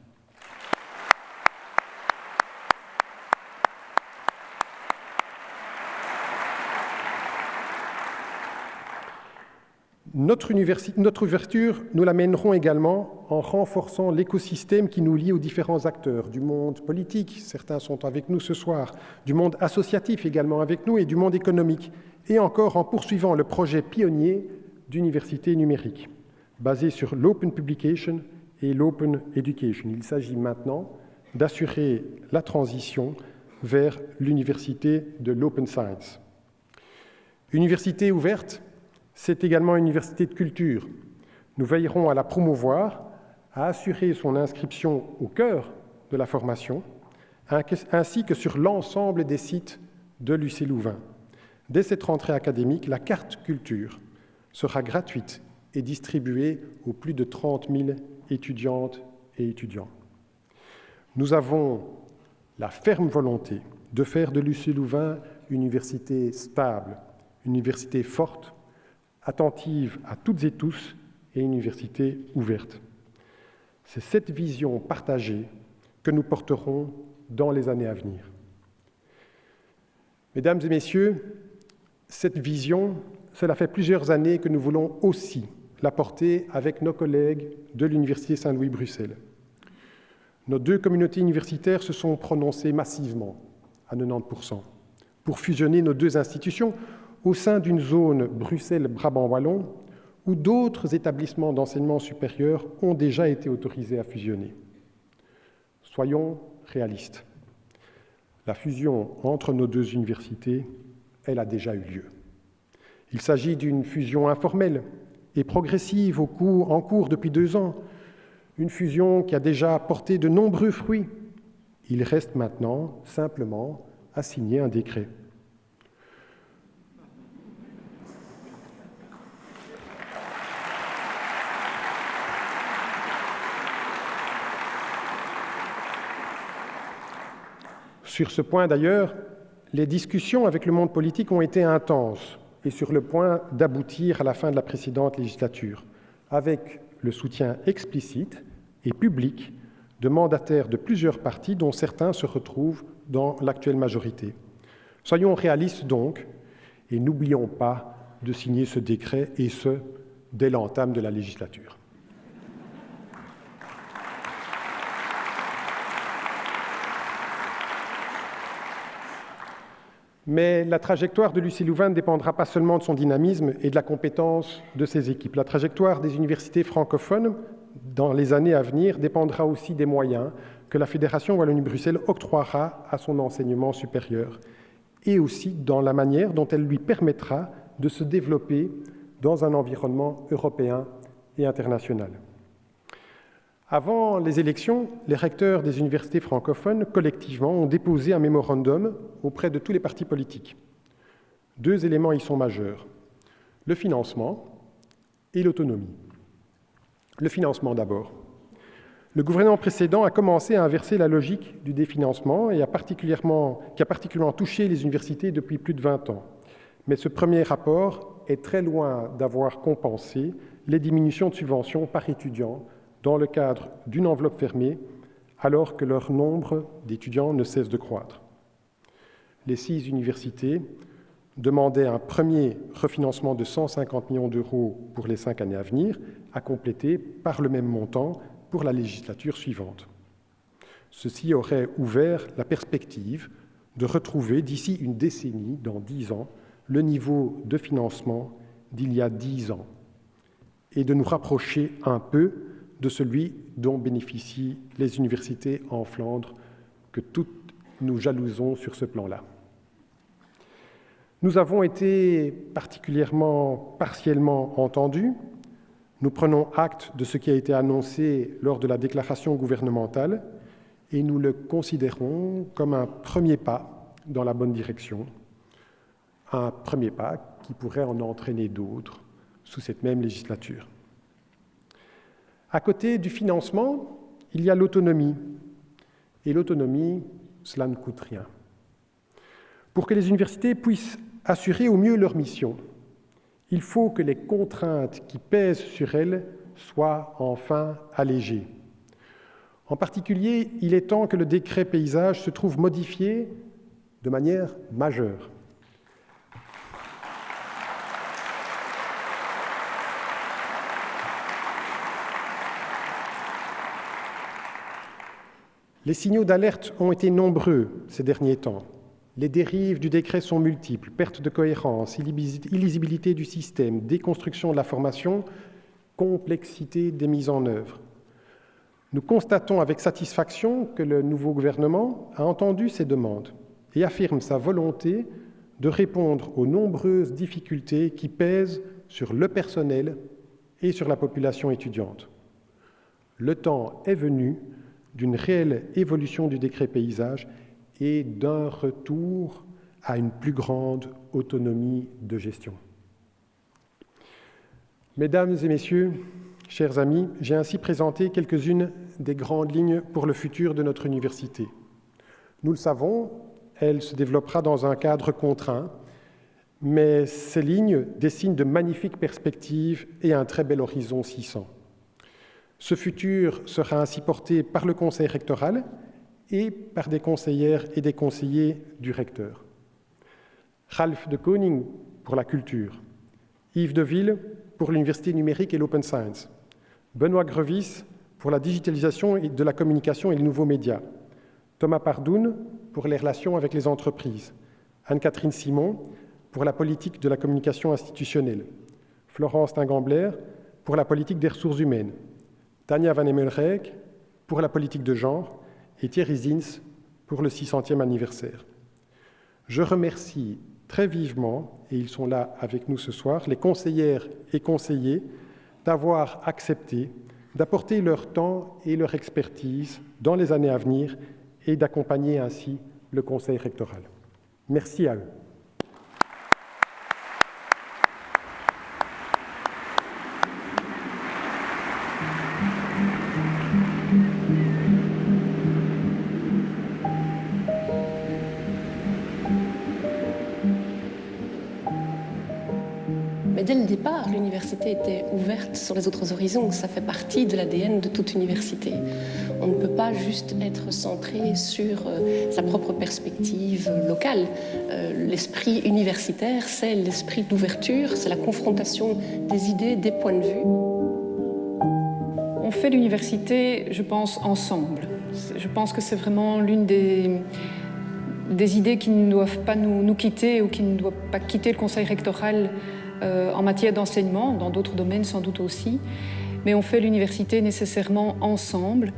Notre ouverture, nous la mènerons également en renforçant l'écosystème qui nous lie aux différents acteurs du monde politique, certains sont avec nous ce soir, du monde associatif également avec nous et du monde économique, et encore en poursuivant le projet pionnier d'université numérique, basé sur l'open publication et l'open education. Il s'agit maintenant d'assurer la transition vers l'université de l'open science. Université ouverte, c'est également une université de culture. Nous veillerons à la promouvoir, à assurer son inscription au cœur de la formation, ainsi que sur l'ensemble des sites de l'UC Louvain. Dès cette rentrée académique, la carte culture sera gratuite et distribuée aux plus de 30 000 étudiantes et étudiants. Nous avons la ferme volonté de faire de l'UC Louvain une université stable, une université forte, attentive à toutes et tous et une université ouverte. C'est cette vision partagée que nous porterons dans les années à venir. Mesdames et messieurs, cette vision, cela fait plusieurs années que nous voulons aussi la porter avec nos collègues de l'Université Saint-Louis-Bruxelles. Nos deux communautés universitaires se sont prononcées massivement, à 90%, pour fusionner nos deux institutions au sein d'une zone Bruxelles-Brabant-Wallon où d'autres établissements d'enseignement supérieur ont déjà été autorisés à fusionner. Soyons réalistes. La fusion entre nos deux universités, elle a déjà eu lieu. Il s'agit d'une fusion informelle et progressive en cours depuis 2 ans, une fusion qui a déjà porté de nombreux fruits. Il reste maintenant simplement à signer un décret. Sur ce point d'ailleurs, les discussions avec le monde politique ont été intenses et sur le point d'aboutir à la fin de la précédente législature, avec le soutien explicite et public de mandataires de plusieurs partis dont certains se retrouvent dans l'actuelle majorité. Soyons réalistes donc, et n'oublions pas de signer ce décret, et ce, dès l'entame de la législature. Mais la trajectoire de Lucie Louvain ne dépendra pas seulement de son dynamisme et de la compétence de ses équipes. La trajectoire des universités francophones dans les années à venir dépendra aussi des moyens que la Fédération Wallonie-Bruxelles octroiera à son enseignement supérieur et aussi dans la manière dont elle lui permettra de se développer dans un environnement européen et international. Avant les élections, les recteurs des universités francophones, collectivement, ont déposé un mémorandum auprès de tous les partis politiques. 2 éléments y sont majeurs, le financement et l'autonomie. Le financement d'abord. Le gouvernement précédent a commencé à inverser la logique du définancement et qui a particulièrement touché les universités depuis plus de 20 ans. Mais ce premier rapport est très loin d'avoir compensé les diminutions de subventions par étudiant dans le cadre d'une enveloppe fermée, alors que leur nombre d'étudiants ne cesse de croître. Les 6 universités demandaient un premier refinancement de 150 millions d'euros pour les 5 années à venir, à compléter par le même montant pour la législature suivante. Ceci aurait ouvert la perspective de retrouver d'ici une décennie, dans 10 ans, le niveau de financement d'il y a 10 ans et de nous rapprocher un peu de celui dont bénéficient les universités en Flandre, que toutes nous jalousons sur ce plan-là. Nous avons été partiellement entendus. Nous prenons acte de ce qui a été annoncé lors de la déclaration gouvernementale et nous le considérons comme un premier pas dans la bonne direction, un premier pas qui pourrait en entraîner d'autres sous cette même législature. À côté du financement, il y a l'autonomie. Et l'autonomie, cela ne coûte rien. Pour que les universités puissent assurer au mieux leur mission, il faut que les contraintes qui pèsent sur elles soient enfin allégées. En particulier, il est temps que le décret paysage se trouve modifié de manière majeure. Les signaux d'alerte ont été nombreux ces derniers temps. Les dérives du décret sont multiples, perte de cohérence, illisibilité du système, déconstruction de la formation, complexité des mises en œuvre. Nous constatons avec satisfaction que le nouveau gouvernement a entendu ces demandes et affirme sa volonté de répondre aux nombreuses difficultés qui pèsent sur le personnel et sur la population étudiante. Le temps est venu d'une réelle évolution du décret paysage et d'un retour à une plus grande autonomie de gestion. Mesdames et messieurs, chers amis, j'ai ainsi présenté quelques-unes des grandes lignes pour le futur de notre université. Nous le savons, elle se développera dans un cadre contraint, mais ces lignes dessinent de magnifiques perspectives et un très bel horizon 600. Ce futur sera ainsi porté par le conseil rectoral et par des conseillères et des conseillers du recteur. Ralph de Koning pour la culture, Yves Deville pour l'université numérique et l'open science, Benoît Grevis pour la digitalisation de la communication et les nouveaux médias, Thomas Pardoun pour les relations avec les entreprises, Anne-Catherine Simon pour la politique de la communication institutionnelle, Florence Tingambler pour la politique des ressources humaines, Tania Van Emmelrijk pour la politique de genre et Thierry Zins pour le 600e anniversaire. Je remercie très vivement, et ils sont là avec nous ce soir, les conseillères et conseillers d'avoir accepté d'apporter leur temps et leur expertise dans les années à venir et d'accompagner ainsi le conseil rectoral. Merci à eux.
Mesdames dès le départ, l'université était ouverte sur les autres horizons. Ça fait partie de l'ADN de toute université. On ne peut pas juste être centré sur sa propre perspective locale. L'esprit universitaire, c'est l'esprit d'ouverture, c'est la confrontation des idées, des points de vue.
On fait l'université, je pense, ensemble. Je pense que c'est vraiment l'une des idées qui ne doivent pas nous quitter ou qui ne doivent pas quitter le conseil rectoral en matière d'enseignement, dans d'autres domaines sans doute aussi. Mais on fait l'université nécessairement ensemble.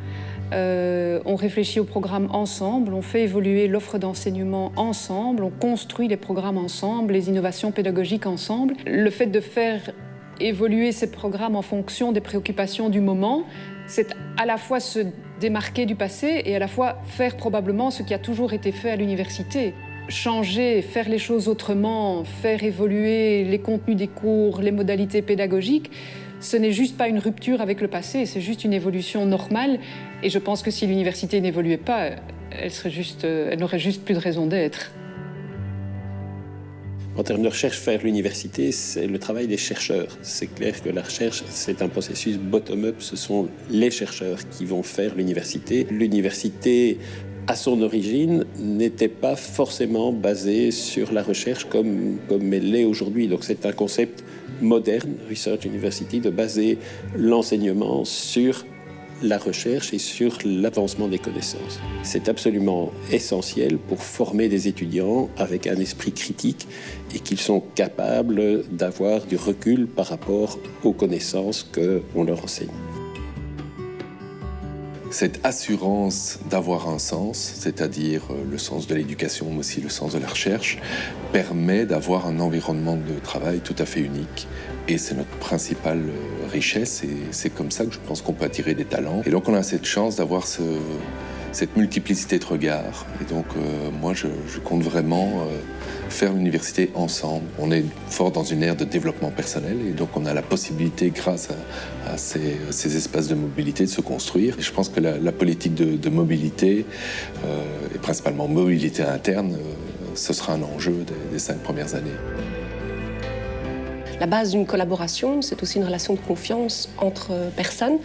On réfléchit au programme ensemble, on fait évoluer l'offre d'enseignement ensemble, on construit les programmes ensemble, les innovations pédagogiques ensemble. Le fait de faire évoluer ces programmes en fonction des préoccupations du moment, c'est à la fois se démarquer du passé et à la fois faire probablement ce qui a toujours été fait à l'université. Changer, faire les choses autrement, faire évoluer les contenus des cours, les modalités pédagogiques, ce n'est juste pas une rupture avec le passé, c'est juste une évolution normale. Et je pense que si l'université n'évoluait pas, elle n'aurait juste plus de raison d'être.
En termes de recherche, faire l'université, c'est le travail des chercheurs. C'est clair que la recherche, c'est un processus bottom-up. Ce sont les chercheurs qui vont faire l'université. L'université, à son origine, n'était pas forcément basée sur la recherche comme elle l'est aujourd'hui. Donc c'est un concept moderne, Research University, de baser l'enseignement sur la recherche et sur l'avancement des connaissances. C'est absolument essentiel pour former des étudiants avec un esprit critique et qu'ils sont capables d'avoir du recul par rapport aux connaissances qu'on leur enseigne.
Cette assurance d'avoir un sens, c'est-à-dire le sens de l'éducation, mais aussi le sens de la recherche, permet d'avoir un environnement de travail tout à fait unique. Et c'est notre principale richesse, et c'est comme ça que je pense qu'on peut attirer des talents. Et donc on a cette chance d'avoir cette multiplicité de regards. Et donc moi je compte vraiment faire l'université ensemble. On est fort dans une ère de développement personnel, et donc on a la possibilité, grâce à ces espaces de mobilité, de se construire. Et je pense que la politique de mobilité, et principalement mobilité interne, ce sera un enjeu des 5 premières années.
La base d'une collaboration, c'est aussi une relation de confiance entre personnes.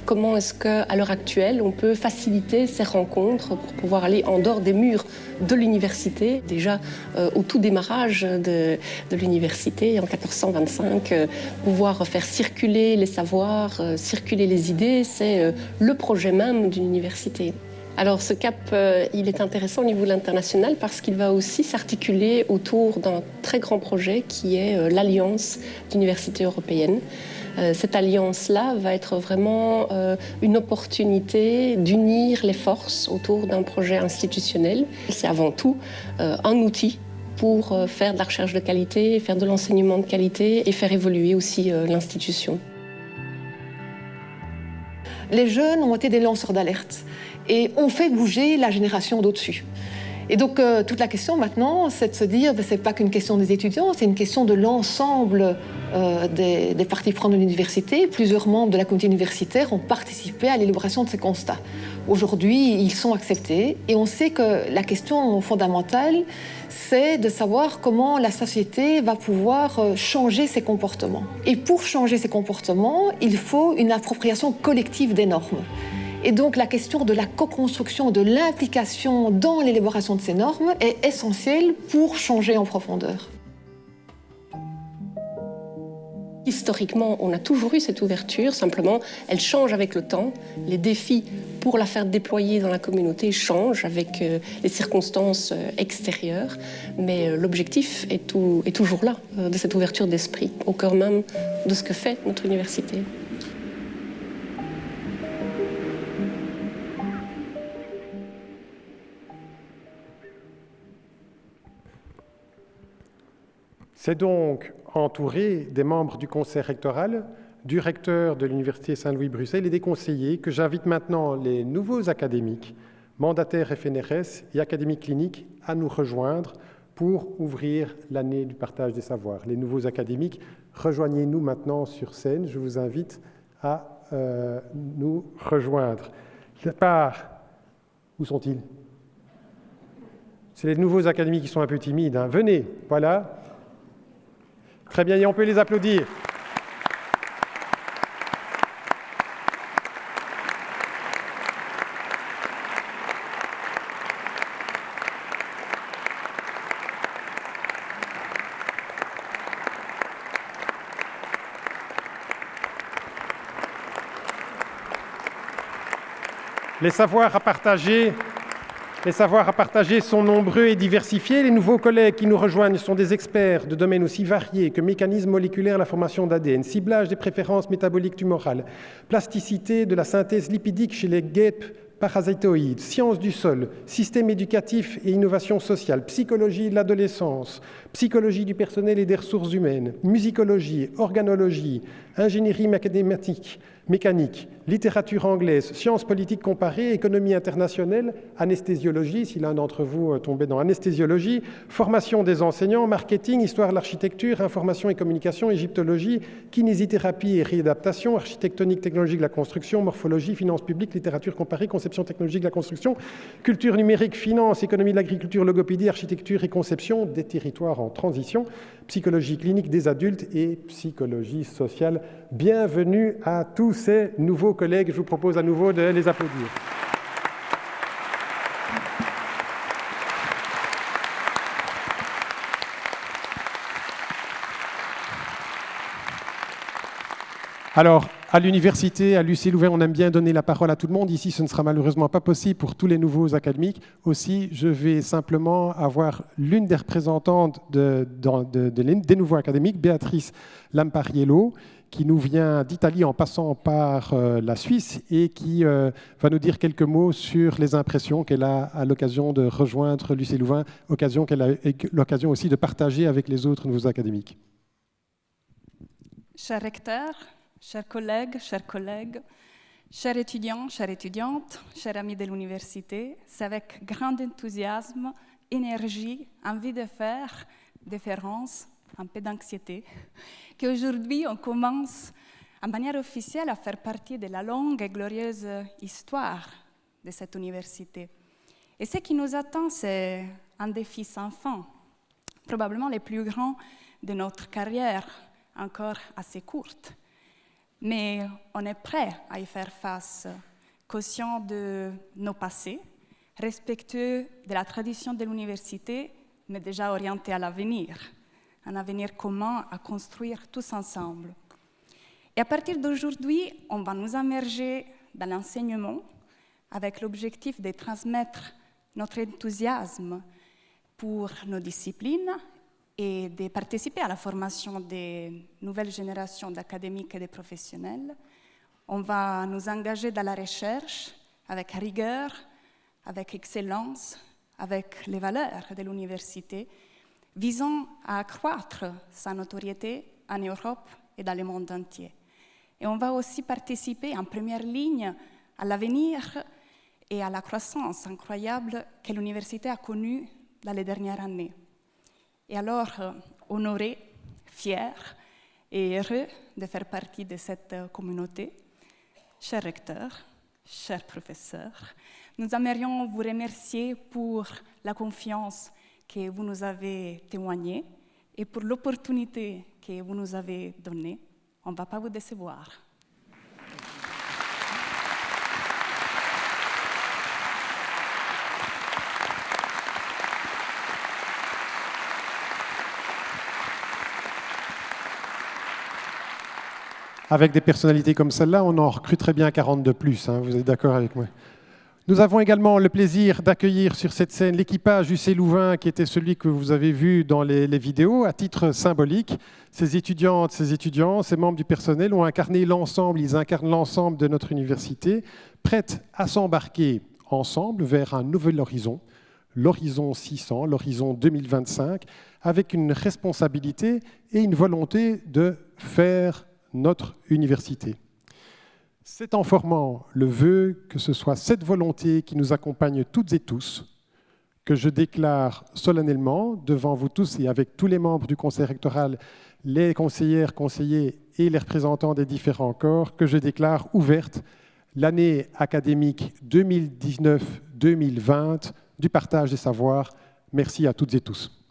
Comment est-ce qu'à l'heure actuelle, on peut faciliter ces rencontres pour pouvoir aller en dehors des murs de l'université. Déjà, au tout démarrage de l'université, en 1425, pouvoir faire circuler les savoirs, circuler les idées, c'est le projet même d'une université. Alors ce cap, il est intéressant au niveau de l'international parce qu'il va aussi s'articuler autour d'un très grand projet qui est l'Alliance d'universités européennes. Cette alliance-là va être vraiment une opportunité d'unir les forces autour d'un projet institutionnel. C'est avant tout un outil pour faire de la recherche de qualité, faire de l'enseignement de qualité et faire évoluer aussi l'institution.
Les jeunes ont été des lanceurs d'alerte et ont fait bouger la génération d'au-dessus. Et donc toute la question maintenant, c'est de se dire, c'est pas qu'une question des étudiants, c'est une question de l'ensemble des parties prenantes de l'université. Plusieurs membres de la communauté universitaire ont participé à l'élaboration de ces constats. Aujourd'hui, ils sont acceptés et on sait que la question fondamentale, c'est de savoir comment la société va pouvoir changer ses comportements. Et pour changer ses comportements, il faut une appropriation collective des normes. Et donc la question de la co-construction, de l'implication dans l'élaboration de ces normes est essentielle pour changer en profondeur.
Historiquement, on a toujours eu cette ouverture, simplement elle change avec le temps. Les défis pour la faire déployer dans la communauté changent avec les circonstances extérieures, mais l'objectif est toujours là, de cette ouverture d'esprit, au cœur même de ce que fait notre université.
C'est donc entouré des membres du conseil rectoral, du recteur de l'Université Saint-Louis-Bruxelles et des conseillers que j'invite maintenant les nouveaux académiques, mandataires FNRS et académiques cliniques à nous rejoindre pour ouvrir l'année du partage des savoirs. Les nouveaux académiques, rejoignez-nous maintenant sur scène. Je vous invite à nous rejoindre. Où sont-ils? C'est les nouveaux académiques qui sont un peu timides. Venez, voilà. Très bien, et on peut les applaudir. Les savoirs à partager sont nombreux et diversifiés. Les nouveaux collègues qui nous rejoignent sont des experts de domaines aussi variés que mécanismes moléculaires, la formation d'ADN, ciblage des préférences métaboliques tumorales, plasticité de la synthèse lipidique chez les guêpes parasitoïdes, sciences du sol, système éducatif et innovation sociale, psychologie de l'adolescence, psychologie du personnel et des ressources humaines, musicologie, organologie, ingénierie mathématique, mécanique, littérature anglaise, sciences politiques comparées, économie internationale, anesthésiologie, si l'un d'entre vous tombait dans anesthésiologie, formation des enseignants, marketing, histoire de l'architecture, information et communication, égyptologie, kinésithérapie et réadaptation, architectonique, technologie de la construction, morphologie, finances publiques, littérature comparée, conception technologique de la construction, culture numérique, finance, économie de l'agriculture, logopédie, architecture et conception des territoires en transition, psychologie clinique des adultes et psychologie sociale. Bienvenue à tous ces nouveaux collègues. Je vous propose à nouveau de les applaudir. Alors, à l'université, à l'UC Louvain, on aime bien donner la parole à tout le monde. Ici, ce ne sera malheureusement pas possible pour tous les nouveaux académiques. Aussi, je vais simplement avoir l'une des représentantes des nouveaux académiques, Béatrice Lampariello, qui nous vient d'Italie en passant par la Suisse et qui va nous dire quelques mots sur les impressions qu'elle a à l'occasion de rejoindre l'UC Louvain, occasion qu'elle a l'occasion aussi de partager avec les autres nouveaux académiques.
Cher recteur, chers collègues, chers étudiants, chères étudiantes, chers amis de l'université, c'est avec grand enthousiasme, énergie, envie de faire, déférence, un peu d'anxiété, qu'aujourd'hui on commence en manière officielle à faire partie de la longue et glorieuse histoire de cette université. Et ce qui nous attend, c'est un défi sans fin, probablement le plus grand de notre carrière, encore assez courte. Mais on est prêt à y faire face, conscient de nos passés, respectueux de la tradition de l'université, mais déjà orienté à l'avenir, un avenir commun à construire tous ensemble. Et à partir d'aujourd'hui, on va nous immerger dans l'enseignement avec l'objectif de transmettre notre enthousiasme pour nos disciplines et de participer à la formation des nouvelles générations d'académiques et de professionnels. On va nous engager dans la recherche avec rigueur, avec excellence, avec les valeurs de l'université, visant à accroître sa notoriété en Europe et dans le monde entier. Et on va aussi participer en première ligne à l'avenir et à la croissance incroyable que l'université a connue dans les dernières années. Et alors, honorés, fiers et heureux de faire partie de cette communauté, chers recteurs, chers professeurs, nous aimerions vous remercier pour la confiance que vous nous avez témoignée et pour l'opportunité que vous nous avez donnée. On ne va pas vous décevoir.
Avec des personnalités comme celle-là, on en recruterait bien 40 de plus, hein, vous êtes d'accord avec moi? Nous avons également le plaisir d'accueillir sur cette scène l'équipage UC Louvain, qui était celui que vous avez vu dans les vidéos, à titre symbolique. Ces étudiantes, ces étudiants, ces membres du personnel ont incarné l'ensemble, ils incarnent l'ensemble de notre université, prêtes à s'embarquer ensemble vers un nouvel horizon, l'horizon 600, l'horizon 2025, avec une responsabilité et une volonté de faire notre université. C'est en formant le vœu que ce soit cette volonté qui nous accompagne toutes et tous, que je déclare solennellement devant vous tous et avec tous les membres du conseil rectoral, les conseillères, conseillers et les représentants des différents corps, que je déclare ouverte l'année académique 2019-2020 du partage des savoirs. Merci à toutes et tous.